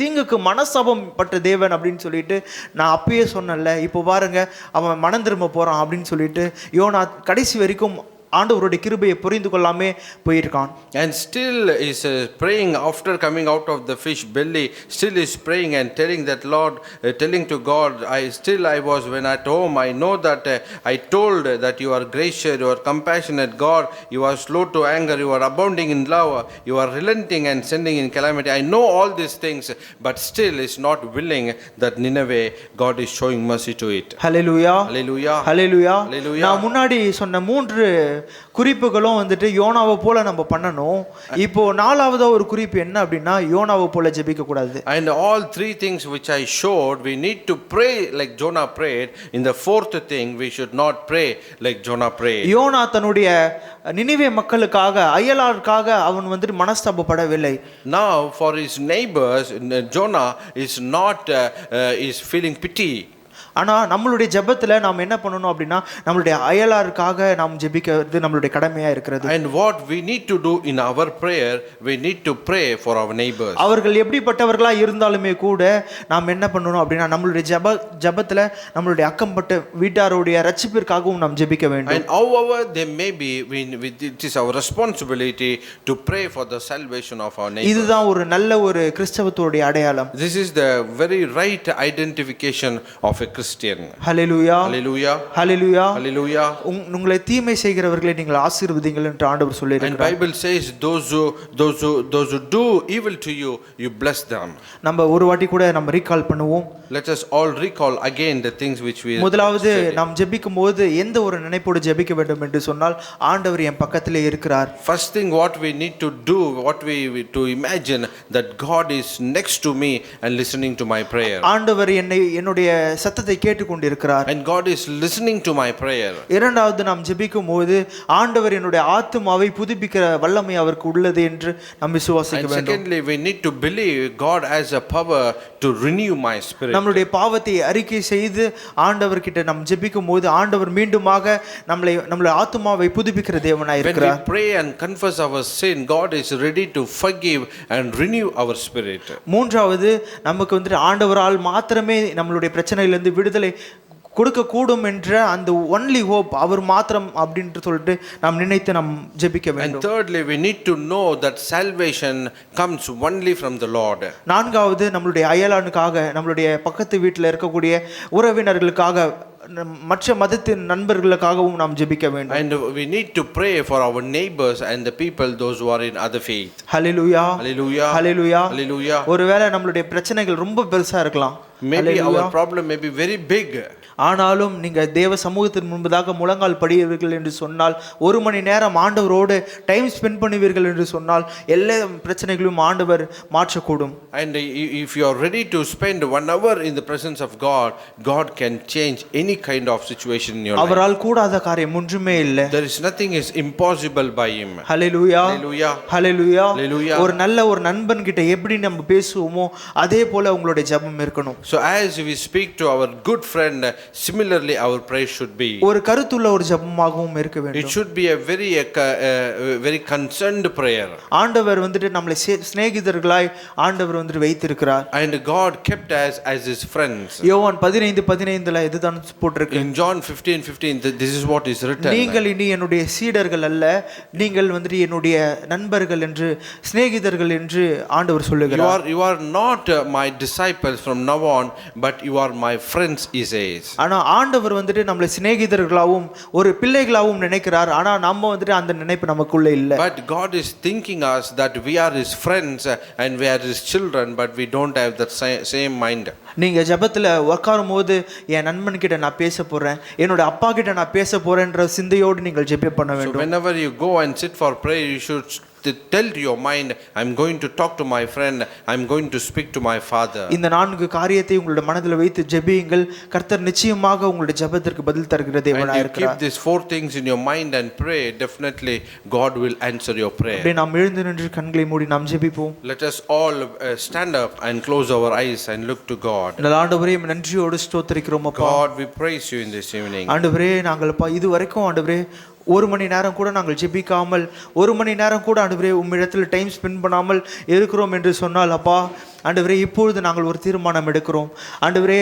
தீங்குக்கு மனஸ்தாபம் பட்ட தேவன் அப்படின்னு சொல்லிட்டு நான் அப்பயே சொன்னேன்ல, இப்போ பாருங்க அவன் மனம் திரும்ப போறான் அப்படின்னு சொல்லிட்டு யோனா கடைசி வரைக்கும் ஆண்டவருடைய கிருபையை புரிந்து கொள்ளாமே போயிருக்கான். And still is praying after coming out of the fish belly, still is praying and telling that Lord, telling to God, I was when at home, I know that I told that you are gracious, you are compassionate God, you are slow to anger, you are abounding in love, you are relenting and sending in calamity. I know all these things, but still is not willing that Nineveh, God is showing mercy to it. Hallelujah. Hallelujah. Hallelujah. Hallelujah. நான் முன்னாடி சொன்ன மூன்று குறிப்புகளும் வந்துட்டு யோனாவை போல நம்ம பண்ணணும். இப்போ நாலாவதா ஒரு குறிப்பு என்ன அப்படின்னா, யோனாவை போல ஜெபிக்க கூடாது. And all three things which I showed, we need to pray like Jonah prayed. In the fourth thing, we should not pray like Jonah prayed. யோனா தன்னுடைய நினிவே மக்களுக்காக, அயலாருக்காக அவன் வந்துட்டு மனஸ்தாபப்படவில்லை. Now for his neighbors, Jonah is not is feeling pity. ஆனால் நம்மளுடைய ஜெபத்தில் நாம் என்ன பண்ணணும் அப்படின்னா, நம்மளுடைய அயலாருக்காக நாம் ஜெபிக்கிறது நம்மளுடைய கடமையாக இருக்கிறது. And what we need to do in our prayer, we need to pray for our neighbors. அவர்கள் எப்படிப்பட்டவர்களாக இருந்தாலுமே கூட நாம் என்ன பண்ணணும் அப்படின்னா, நம்மளுடைய ஜெபத்தில் நம்மளுடைய அக்கம்பட்ட வீட்டாருடைய ரட்சிப்பிற்காகவும் நாம் ஜெபிக்க வேண்டும். And however they may be, it is our responsibility to pray for the salvation of our neighbors. இதுதான் ஒரு நல்ல ஒரு கிறிஸ்தவத்துடைய அடையாளம். This is the very right identification of a Christian. Hallelujah. Hallelujah. Hallelujah. Hallelujah. உங்களை தீமை செய்கிறவர்களை நீங்கள் ஆசீர்வதிங்கள் என்று ஆண்டவர் சொல்லியிருக்கிறார். And Bible says those who do evil to you, you bless them. நம்ம ஒரு வாட்டி கூட நம்ம ரீகால் பண்ணுவோம். Let us all recall again the things which we முதலாவது நாம் ஜெபிக்கும் போது எந்த ஒரு நினைப்போடு ஜெபிக்க வேண்டும் என்று சொன்னால், ஆண்டவர் என் பக்கத்திலே இருக்கிறார். First thing what we need to do, what we to imagine that God is next to me and listening to my prayer. ஆண்டவர் என்னுடைய சத்தத்தை கேட்டுக்கொண்டிருக்கிறார். And God is listening to my prayer. இரண்டாவது நாம் ஜெபிக்கும் போது ஆண்டவர் என்னுடைய ஆத்துமாவை புதுப்பிக்கிற வல்லமை அவருக்கு உள்ளது என்று நாம் விசுவாசிக்க வேண்டும். Secondly, we need to believe God has a power to renew my spirit. நம்மளுடைய பாவத்தை அறிக்கை செய்து ஆண்டவர்கிட்ட நாம் ஜெபிக்கும் போது ஆண்டவர் மீண்டுமாக நம்மளுடைய ஆத்துமாவை புதுப்பிக்கிற தேவனாய் இருக்கிறார். When we pray and confess our sin, God is ready to forgive and renew our spirit. மூன்றாவது, நமக்கு வந்துட்டு ஆண்டவரால் மாத்திரமே நம்மளுடைய பிரச்சனையிலிருந்து விடுதலை கொடுக்கக்கூடும் என்ற அந்த ஒன்லி ஹோப் அவர் மாத்திரம் அப்படின்ட்டு சொல்லிட்டு நாம் நினைத்து நாம் ஜெபிக்க And வேண்டும். thirdly, we need to know that salvation comes only from the Lord. நான்காவது, நம்மளுடைய அயலானுக்காக, நம்மளுடைய பக்கத்து வீட்டில் இருக்கக்கூடிய உறவினர்களுக்காக, மற்ற மதத்தின் நண்பர்களுக்காகவும் நாம் ஜெபிக்க வேண்டும். And we need to pray for our neighbors and the people, those who are in other faith. Hallelujah, Hallelujah. Hallelujah. Hallelujah. ஒருவேளை நம்மளுடைய பிரச்சனைகள் ரொம்ப பெருசா இருக்கலாம். Maybe our problem may be very big. ஆனாலும் நீங்க தேவ சமூகத்தின் முன்பதாக முழங்கால் படிவீர்கள் என்று சொன்னால், 1 மணி நேரம் ஆண்டவரோடு டைம் ஸ்பெண்ட் பண்ணுவீர்கள் என்று சொன்னால், எல்லா பிரச்சனைகளையும் ஆண்டவர் மாற்றக்கூடும். And if you are ready to spend 1 hour in the presence of God, God can change any kind of situation in your life. அவரால் கூடாத காரியம் ஒன்றுமே இல்லை. There is nothing is impossible by him. Hallelujah, Hallelujah. Hallelujah. Hallelujah. ஒரு நல்ல ஒரு நண்பன் கிட்ட எப்படி நம்ம பேசுவோமோ அதே போல உங்களுடைய ஜெபம் இருக்கணும். So as we speak to our good friend, similarly our prayer should be. ஒரு கருத்துள்ள ஒரு ஜெபமாகவும் இருக்க It வேண்டும். should be a very concerned prayer. ஆண்டவர் வந்துட்டு நம்மளை சிநேகிதர்களாய் ஆண்டவர் வந்துட்டு வைத்திருக்கிறார். And God kept us as his friends. யோவான் 15:15 இதுதான் போட்டிருக்கு. In John 15:15, this is what is written. நீங்கள் இனி என்னுடைய சீடர்கள் அல்ல, நீங்கள் வந்துட்டு என்னுடைய நண்பர்கள் என்று, சிநேகிதர்கள் என்று ஆண்டவர் சொல்லுகிறார். You are not my disciples from now on, but you are my friends, he says. ஆனா ஆண்டவர் வந்துட்டு நம்மளை சிநேகிதர்களாகவும் ஒரு பிள்ளைகளாகவும் நினைக்கிறார். ஆனா நம்ம வந்துட்டு அந்த நினைப்பு நமக்குள்ள இல்ல. But God is thinking us that we are his friends and we are his children, but we don't have that same mind. நீங்க ஜெபத்துல உட்காரும் போது என் நண்பன் கிட்ட நான் பேச போறேன், என்னோட அப்பா கிட்ட நான் பேச போறேன்ற சிந்தையோடு நீங்கள் ஜெபம் பண்ண So வேண்டும். whenever you go and sit for prayer, you should tell to your mind, I'm going to talk to my friend, I'm going to speak to my father. இந்த 4 காரியத்தை உங்களுடைய மனதில் வைத்து ஜெபியுங்கள். கர்த்தர் நிச்சயமாக உங்களுடைய ஜெபத்திற்கு பதில் தருகிற தேவனாய் And you இருக்கிறார். keep these 4 things in your mind and pray, definitely God will answer your prayer. அப்படியே நாம் எழுந்து நின்று கண்களை மூடி நாம் ஜெபிப்போம். Let us all stand up and close our eyes and look to God. இந்த ஆண்டவரே நன்றியோடு ஸ்தோத்திரிக்கிறோம் அப்பா. God, we praise you in this evening. ஆண்டவரே நாங்கள் இது வரைக்கும் ஆண்டவரே 1 மணி நேரம் கூட நாங்கள் ஜெபிக்காமல், 1 மணி நேரம் கூட ஆண்டவரே உம்மிடத்தில் டைம் ஸ்பெண்ட் பண்ணாமல் இருக்கிறோம் என்று சொன்னால் அப்பா, ஆண்டவரே இப்பொழுது நாங்கள் ஒரு தீர்மானம் எடுக்கிறோம். ஆண்டவரே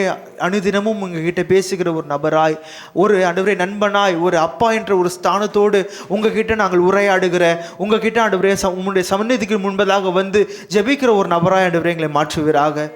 அனுதினமும் உங்ககிட்ட பேசுகிற ஒரு நபராய், ஒரு ஆண்டவரே நண்பனாய், ஒரு அப்பா என்ற ஒரு ஸ்தானத்தோடு உங்ககிட்ட நாங்கள் உரையாடுகிற, உங்ககிட்ட ஆண்டவரே உங்களுடைய சந்நிதிக்கு முன்பதாக வந்து ஜெபிக்கிற ஒரு நபராய் ஆண்டவரே எங்களை மாற்றுவீராக.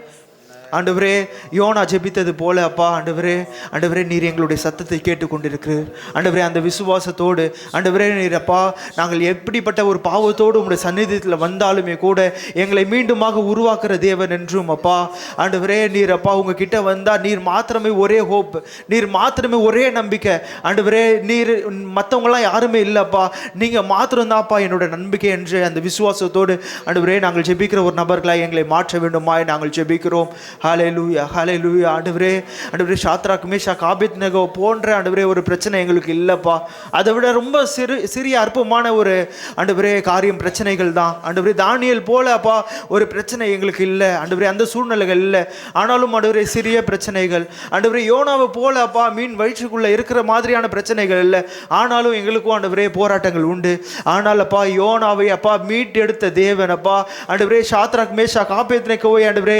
ஆண்டவரே யோனா ஜெபித்தது போல அப்பா, ஆண்டவரே நீர் எங்களுடைய சத்தத்தை கேட்டுக்கொண்டிருக்கிறீர். ஆண்டவரே அந்த விசுவாசத்தோடு ஆண்டவரே நீர் அப்பா, நாங்கள் எப்படிப்பட்ட ஒரு பாவத்தோடு உங்களுடைய சந்நிதியில் வந்தாலுமே கூட எங்களை மீண்டுமாக உருவாக்குற தேவன் என்றும் அப்பா, ஆண்டவரே நீர் அப்பா உங்ககிட்ட வந்தால் நீர் மாத்திரமே ஒரே ஹோப், நீர் மாத்திரமே ஒரே நம்பிக்கை. ஆண்டவரே நீர் மற்றவங்களாம் யாருமே இல்லைப்பா, நீங்கள் மாத்திரம்தான்ப்பா என்னோட நம்பிக்கை என்று அந்த விசுவாசத்தோடு ஆண்டவரே நாங்கள் ஜெபிக்கிற ஒரு நபர்களாய் எங்களை மாற்ற வேண்டுமாய் நாங்கள் ஜெபிக்கிறோம். ஹல்லேலூயா, ஹல்லேலூயா. ஆண்டவரே ஷாத்ராக் மேஷாக் ஆபேத்நேகோ போன்ற ஆண்டவரே ஒரு பிரச்சனை எங்களுக்கு இல்லைப்பா. அதை விட ரொம்ப சிறிய அற்பமான ஒரு ஆண்டவரே காரியம் பிரச்சனைகள் தான். ஆண்டவரே தானியேல் போல அப்பா ஒரு பிரச்சனை எங்களுக்கு இல்லை ஆண்டவரே, அந்த சூழ்நிலைகள் இல்லை. ஆனாலும் ஆண்டவரே சிறிய பிரச்சனைகள். ஆண்டவரே யோனாவை போல அப்பா மீன் வயிற்றுக்குள்ளே இருக்கிற மாதிரியான பிரச்சனைகள் இல்லை. ஆனாலும் எங்களுக்கும் ஆண்டவரே போராட்டங்கள் உண்டு. ஆனால் அப்பா யோனாவை அப்பா மீட்டெடுத்த தேவன் அப்பா, ஆண்டவரே ஷாத்ராக் மேஷாக் ஆபேத்நேகோவை ஆண்டவரே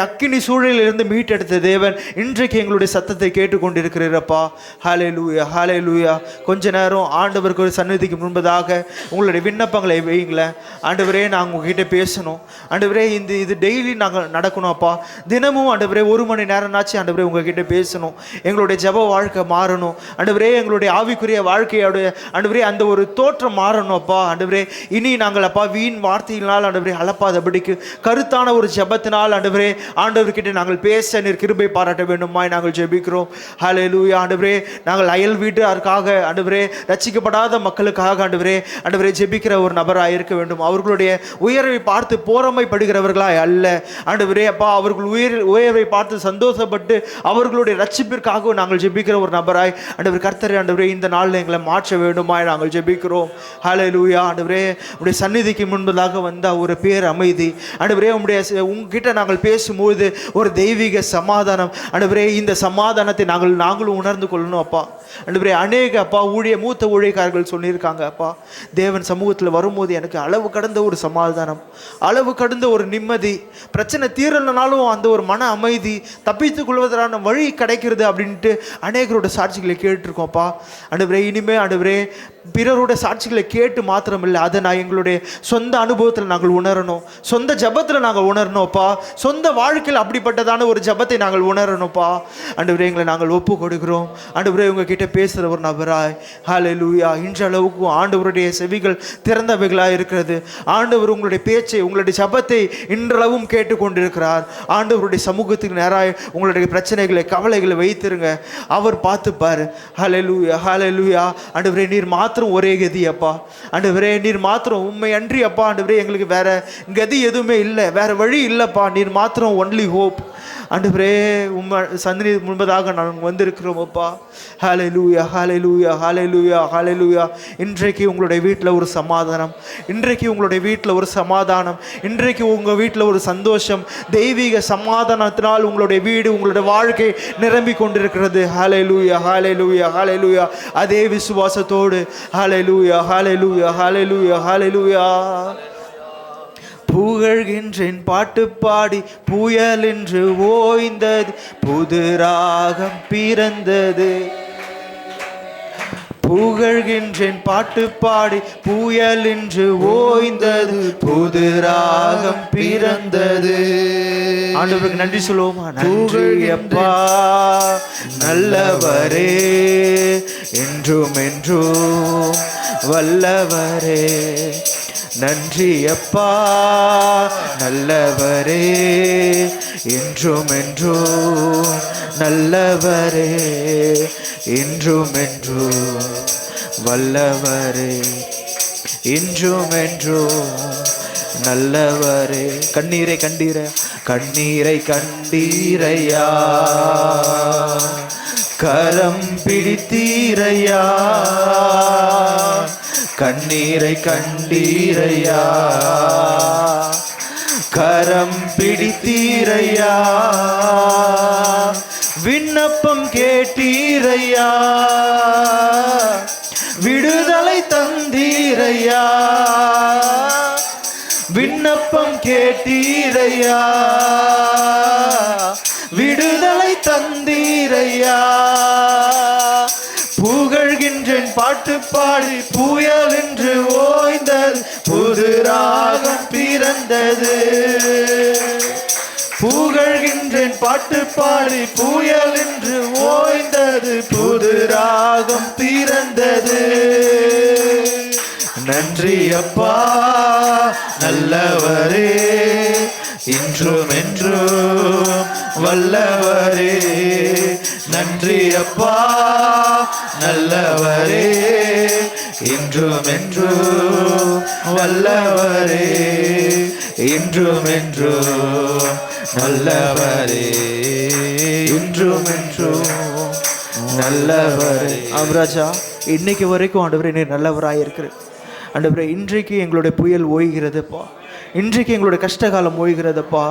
அக்கினி சூழலிலிருந்து மீட்டெடுத்த தேவன் இன்றைக்கு எங்களுடைய சத்தத்தை கேட்டுக்கொண்டிருக்கிறீரப்பா. ஹல்லேலூயா, ஹல்லேலூயா. கொஞ்ச நேரம் ஆண்டவருக்கு ஒரு சந்நிதிக்கு முன்பதாக உங்களுடைய விண்ணப்பங்களை வையுங்களேன். ஆண்டவரே நாங்கள் உங்ககிட்ட பேசணும். ஆண்டவரே இது டெய்லி நாங்கள் நடக்கணும் அப்பா. தினமும் ஆண்டவரே 1 மணி நேரம்னாச்சு ஆண்டவரே உங்ககிட்ட பேசணும். எங்களுடைய ஜெப வாழ்க்கை மாறணும் ஆண்டவரே, எங்களுடைய ஆவிக்குரிய வாழ்க்கையோட ஆண்டவரே அந்த ஒரு தோற்றம் மாறணும் அப்பா. ஆண்டவரே இனி நாங்கள் அப்பா வீண் வார்த்தையினால் ஆண்டவரே அளப்பாதபடிக்கு கருத்தான ஒரு ஜெபத்தினால் ஆண்டவரே ஆண்டவர்கிட்ட நாங்கள் பேச நீர் கிருபை பாராட்ட வேண்டுமாய் நாங்கள் ஜெபிக்கிறோம். ஹல்லேலூயா. ஆண்டவரே நாங்கள் அயல் வீட்டாருக்காக ஆண்டவரே ரட்சிக்கப்படாத மக்களுக்காக ஆண்டவரே ஜெபிக்கிற ஒரு நபராக இருக்க வேண்டும். அவர்களுடைய உயர்வை பார்த்து போராமைப்படுகிறவர்களாய் அல்ல ஆண்டவரே அப்பா, அவர்கள் உயர்வை பார்த்து சந்தோஷப்பட்டு அவர்களுடைய ரட்சிப்பிற்காக நாங்கள் ஜெபிக்கிற ஒரு நபராய் ஆண்டவர் கர்த்தரே ஆண்டவரே இந்த நாளில் எங்களை மாற்ற வேண்டுமாய் நாங்கள் ஜெபிக்கிறோம். ஹல்லேலூயா. ஆண்டவரே உங்களுடைய சந்நிதிக்கு முன்பதாக வந்த ஒரு பேர் அமைதி ஆண்டவரே உங்ககிட்ட நாங்கள் பேசும்போது ஒரு தெய்வீக சமாதானம். ஆண்டவரே, இந்த சமாதானத்தை நாங்களும் உணர்ந்து கொள்ளணும் அப்பா. ஆண்டவரே, அநேக அப்பா மூத்த ஊழியக்காரர்கள் சொல்லியிருக்காங்க அப்பா, தேவன் சமூகத்தில் வரும்போது எனக்கு அளவு கடந்த ஒரு சமாதானம், அளவு கடந்த ஒரு நிம்மதி, பிரச்சனை தீரலனாலும் அந்த ஒரு மன அமைதி, தப்பித்துக் கொள்வதற்கான வழி கிடைக்கிறது அப்படின்ட்டு அநேகரோட சாட்சிகளை கேட்டுருக்கோம்ப்பா. ஆண்டவரே, இனிமே ஆண்டவரே பிறரோட சாட்சிகளை கேட்டு மாத்திரமில்லை, அதை நான் எங்களுடைய சொந்த அனுபவத்தில் நாங்கள் உணரணும், சொந்த ஜபத்தில் நாங்கள் உணரணும்ப்பா, சொந்த வாழ்க்கையில் அப்படிப்பட்டதான ஒரு ஜபத்தை நாங்கள் உணரணும்ப்பா. ஆண்டவரே, எங்களை நாங்கள் ஒப்பு கொடுக்கிறோம். ஆண்டவரே, உங்ககிட்ட பேசுகிற ஒரு நபராய் ஹல்லேலூயா இன்றளவுக்கு ஆண்டவருடைய செவிகள் திறந்தவைகளாக இருக்கிறது. ஆண்டவர் உங்களுடைய பேச்சை, உங்களுடைய ஜபத்தை இன்றளவும் கேட்டுக்கொண்டிருக்கிறார். ஆண்டவருடைய சமூகத்துக்கு நேராக உங்களுடைய பிரச்சனைகளை, கவலைகளை வைத்திருங்க, அவர் பார்த்துப்பார். ஹல்லேலூயா ஹல்லேலூயா. ஆண்டவரே, நீர் மாத்திரம் ஒரே கதி அப்பா. ஆண்டவரே, நீர் மாத்திரம், உண்மை அன்றி அப்பா ஆண்டவரே எங்களுக்கு வேற கதி எதுவுமே இல்லை, வேற வழி இல்லைப்பா. நீர் மாத்திரம் ஒன்லி ஹோப். ஆண்டவரே, உண்மை சந்தினி முன்பதாக நாங்கள் வந்திருக்கிறோம் அப்பா. ஹல்லேலூயா ஹல்லேலூயா ஹல்லேலூயா ஹல்லேலூயா. இன்றைக்கு உங்களுடைய வீட்டில் ஒரு சமாதானம், இன்றைக்கு உங்களுடைய வீட்டில் ஒரு சமாதானம், இன்றைக்கு உங்கள் வீட்டில் ஒரு சந்தோஷம், தெய்வீக சமாதானத்தினால் உங்களுடைய வீடு, உங்களுடைய வாழ்க்கை நிரம்பி கொண்டிருக்கிறது. ஹல்லேலூயா ஹல்லேலூயா ஹல்லேலூயா. அதே விசுவாசத்தோடு ஹல்லேலூயா ஹல்லேலூயா ஹல்லேலூயா ஹல்லேலூயா. புகழ்கின்றேன் பாட்டு பாடி புயல் என்று ஓய்ந்தது, புது ராகம் பிறந்தது. புகழ்கின்றேன் பாட்டு பாடி புயல் என்று ஓய்ந்தது, புது ராகம் பிறந்தது. ஆண்டவருக்கு நன்றி சொல்லுவோமா? நன்றி அப்பா நல்லவரே, என்றும் என்றும் வல்லவரே. நன்றி அப்பா நல்லவரே, என்றும் என்றும் நல்லவரே, என்றும் என்றும் வல்லவரே, என்றும் என்றும் நல்லவரே. கண்ணீரை கண்டீர, கண்ணீரை கண்டீரையா, கரம் பிடித்தீரையா, கண்ணீரை கண்டீரையா, கரம் பிடித்தீரையா, விண்ணப்பம் கேட்டீரையா, விடுதலை தந்தீரையா, விண்ணப்பம் கேட்டீரையா, விடுதலை தந்தீரையா. புகழ்கின்றேன் பாட்டு பாடி புயல் என்று ஓய்ந்தது, புது ராகம் பிறந்தது. புகழ்கின்றேன் பாட்டு பாடி புயல் என்று ஓய்ந்தது, புது ராகம் பிறந்தது. நன்றி அப்பா நல்லவரே, இன்றும் என்றும் வல்லவரே. நன்றி அப்பா நல்லவரே, இன்றும் என்றும் வல்லவரே, இன்றும் என்றும் நல்லவரே, இன்றும் என்றும் நல்லவரே. ஆம்ராஜா, இன்னைக்கு வரைக்கும் ஆண்டவரே நீர் நல்லவராக இருக்கிற ஆண்டவரே. இன்றைக்கு எங்களுடைய புயல் ஓய்கிறதுப்பா, இன்றைக்கு எங்களுடைய கஷ்டகாலம் ஓய்கிறதப்பா.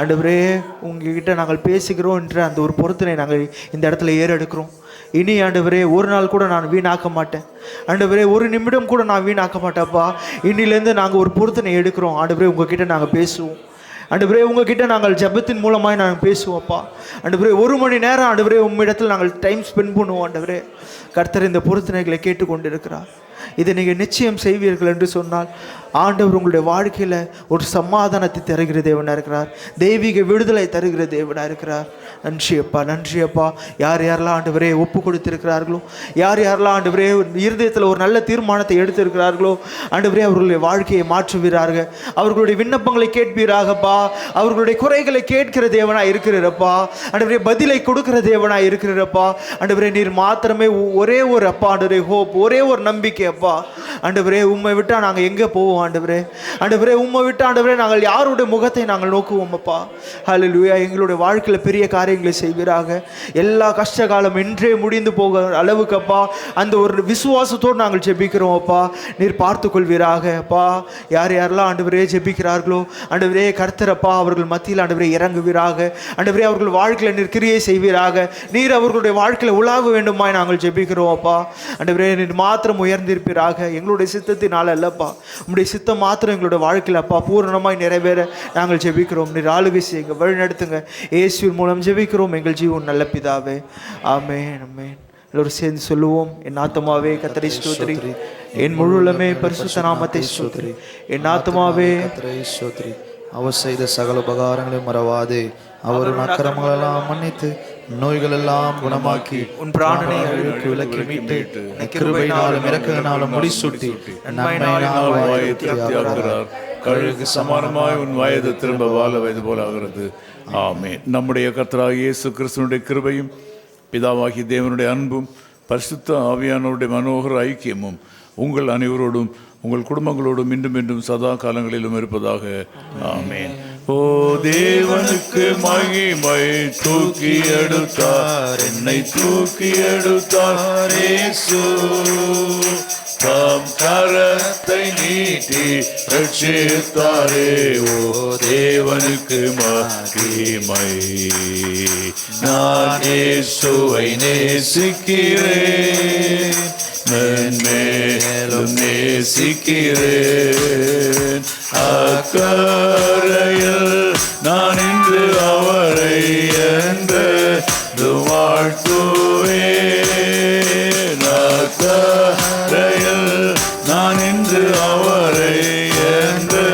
ஆண்டவரே, உங்ககிட்ட நாங்கள் பேசுகிறோம் என்ற அந்த ஒரு பொறுத்தனை நாங்கள் இந்த இடத்துல ஏறெடுக்கிறோம். இனி ஆண்டவரே ஒரு நாள் கூட நான் வீணாக்க மாட்டேன் ஆண்டவரே, ஒரு நிமிடம் கூட நான் வீணாக்க மாட்டேன்ப்பா. இன்னிலேருந்து நாங்கள் ஒரு பொறுத்தனை எடுக்கிறோம் ஆண்டவரே. உங்ககிட்ட நாங்கள் பேசுவோம் ஆண்டவரே, உங்ககிட்ட நாங்கள் ஜெபத்தின் மூலமாக நாங்கள் பேசுவோம்ப்பா. ஆண்டவரே, 1 மணி நேரம் ஆண்டவரே உம்மிடத்தில் நாங்கள் டைம் ஸ்பெண்ட் பண்ணுவோம் ஆண்டவரே. கர்த்தர் இந்த பொறுத்தனைகளை கேட்டுக்கொண்டிருக்கிறார். இதை நீங்கள் நிச்சயம் செய்வீர்கள் என்று சொன்னால் ஆண்டவர் உங்களுடைய வாழ்க்கையில் ஒரு சமாதானத்தை தருகிற தேவனாக இருக்கிறார், தெய்வீக விடுதலை தருகிற தேவனாக இருக்கிறார். நன்றி அப்பா, நன்றி அப்பா. யார் யாரெல்லாம் ஆண்டவரே ஒப்பு கொடுத்திருக்கிறார்களோ, யார் யாரெல்லாம் ஆண்டவரே இருதயத்தில் ஒரு நல்ல தீர்மானத்தை எடுத்திருக்கிறார்களோ ஆண்டவரே, அவர்களுடைய வாழ்க்கையை மாற்றுவீராக, அவர்களுடைய விண்ணப்பங்களை கேட்பீராகப்பா, அவர்களுடைய குறைகளை கேட்கிற தேவனாக இருக்கிறப்பா ஆண்டவரே, பதிலை கொடுக்கிற தேவனாக இருக்கிறப்பா ஆண்டவரே. நீர் மாத்திரமே ஒரே ஒரு அப்பா ஆண்டவரே ஹோப், ஒரே ஒரு நம்பிக்கை அப்பா ஆண்டவரே. உம்மை விட்டால் நாங்கள் எங்கே போவோம் ஆண்டவரே. ஆண்டவரே, உம்மை விட்டு ஆண்டவரே நாங்கள் யாருடைய முகத்தை நாங்கள் நோக்குவோம் அப்பா. ஹல்லேலூயா. எங்களுடைய வாழ்க்கையில் பெரிய காரியங்களை செய்வீராக. எல்லா கஷ்ட காலம் இன்றே முடிந்து போக அளவுக்கு அப்பா அந்த ஒரு விசுவாசத்தோடு நாங்கள் ஜெபிக்கிறோம் அப்பா. நீர் பார்த்து கொள்வீராக அப்பா. யார் யாரெல்லாம் ஆண்டவரே ஜெபிக்கிறார்களோ ஆண்டவரே கர்த்தரப்பா அவர்கள் மத்தியில் ஆண்டவரே இறங்குவீராக. ஆண்டவரே அவர்கள் வாழ்க்கையில் நீர் கிரியை செய்வீராக. நீர் அவர்களுடைய வாழ்க்கையில் உலாவ வேண்டுமாய் நாங்கள் ஜெபிக்கிறோம் அப்பா. ஆண்டவரே நீர் மாத்திரம் உயர்ந்திருப்பீராக. எங்களுடைய சித்தத்தினால அல்லப்பா, உங்களுடைய சித்தம் மாத்திரம் எங்களுடைய வாழ்க்கையில் அப்பா பூரணமாய் நிறைவேற நாங்கள் ஜெபிக்கிறோம். நீர் ஆளுகை செய்யுங்க, வழி நடத்துங்க. இயேசுவின் மூலம் ஜெபிக்கிறோம் எங்கள் ஜீவன் நல்ல பிதாவே. ஆமென், ஆமென். எல்லோரும் சேர்ந்து சொல்லுவோம். என் ஆத்துமாவே கர்த்தரை ஸ்தோத்திரி, என் முழு உள்ளமே பரிசுத்த நாமத்தை ஸ்தோத்திரி. என் ஆத்துமாவே கர்த்தரை ஸ்தோத்திரி. அவர் செய்த சகல உபகாரங்களையும் மறவாதே. அவர் அக்கிரமங்களெல்லாம் மன்னித்து நோய்கள் எல்லாம் குணமாக்கி உன் பிராணனை அழிவுக்கு விலக்கி மீட்டு கிருபையினாலும் இரக்கத்தினாலும் முடிசூட்டி நன்மையினால் வாயை திருப்தியாக்குகிறார். கழுகுக்கு சமானமாய் உன் வயது திரும்ப வாழ வயது போல ஆகிறது. ஆமென். நம்முடைய கர்த்தராகிய இயேசு கிறிஸ்துவினுடைய கிருபையும் பிதாவாகிய தேவனுடைய அன்பும் பரிசுத்த ஆவியானவருடைய மனோகர ஐக்கியமும் உங்கள் அனைவரோடும் உங்கள் குடும்பங்களோடும் இன்றும் என்றும் சதா காலங்களிலும் இருப்பதாக. ஆமென். ஓ தேவனுக்கு மகிமை, தூக்கி எடுத்தார் என்னை, தூக்கி எடுத்தார் இயேசு. தாம் கரத்தை நீட்டி ரட்சித்தாரே. ஓ தேவனுக்கு மகிமை. நான் இயேசுவை நேசிக்கிறேன், மேலும் நேசிக்கிறேன். அக்கரையில் நான் இன்று அவரை என்று வாழ்த்துவேன். அக்கரையில் நான் இன்று அவரை என்று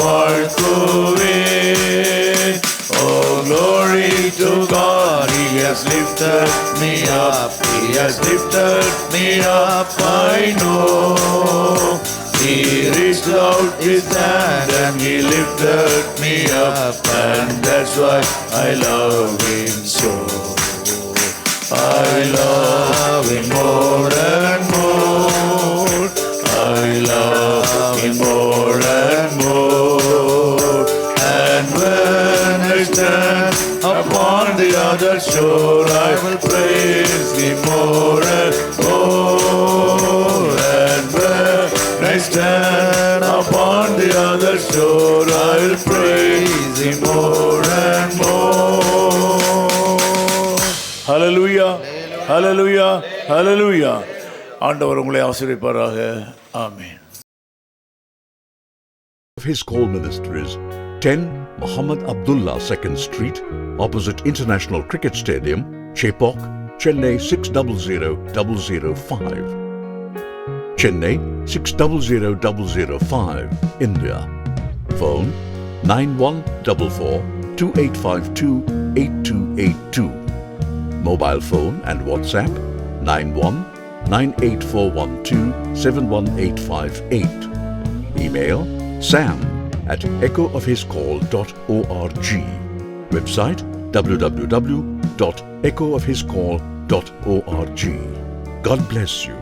வாழ்த்துவேன். Oh, glory to God, He has lifted me up, He has lifted me up, I know. He reached out His hand and He lifted me up, and that's why I love Him so. I love Him more and more, I love Him more and more. And when I stand upon the other shore, I will praise Him more and more. And when I stand upon the other shore, I will praise Him more and more. Hallelujah, hallelujah, hallelujah. ஆண்டவர் உங்களை ஆசீர்வதிப்பாராக. ஆமென். His Call Ministries, 10 Muhammad Abdullah 2nd Street, opposite International Cricket Stadium, Chepauk, Chennai 600005. Chennai 600005, India. Phone 9144-2852-8282. Mobile phone and WhatsApp 91-98412-71858. Email sam@echoofhiscall.org. Website www.echoofhiscall.org. God bless you.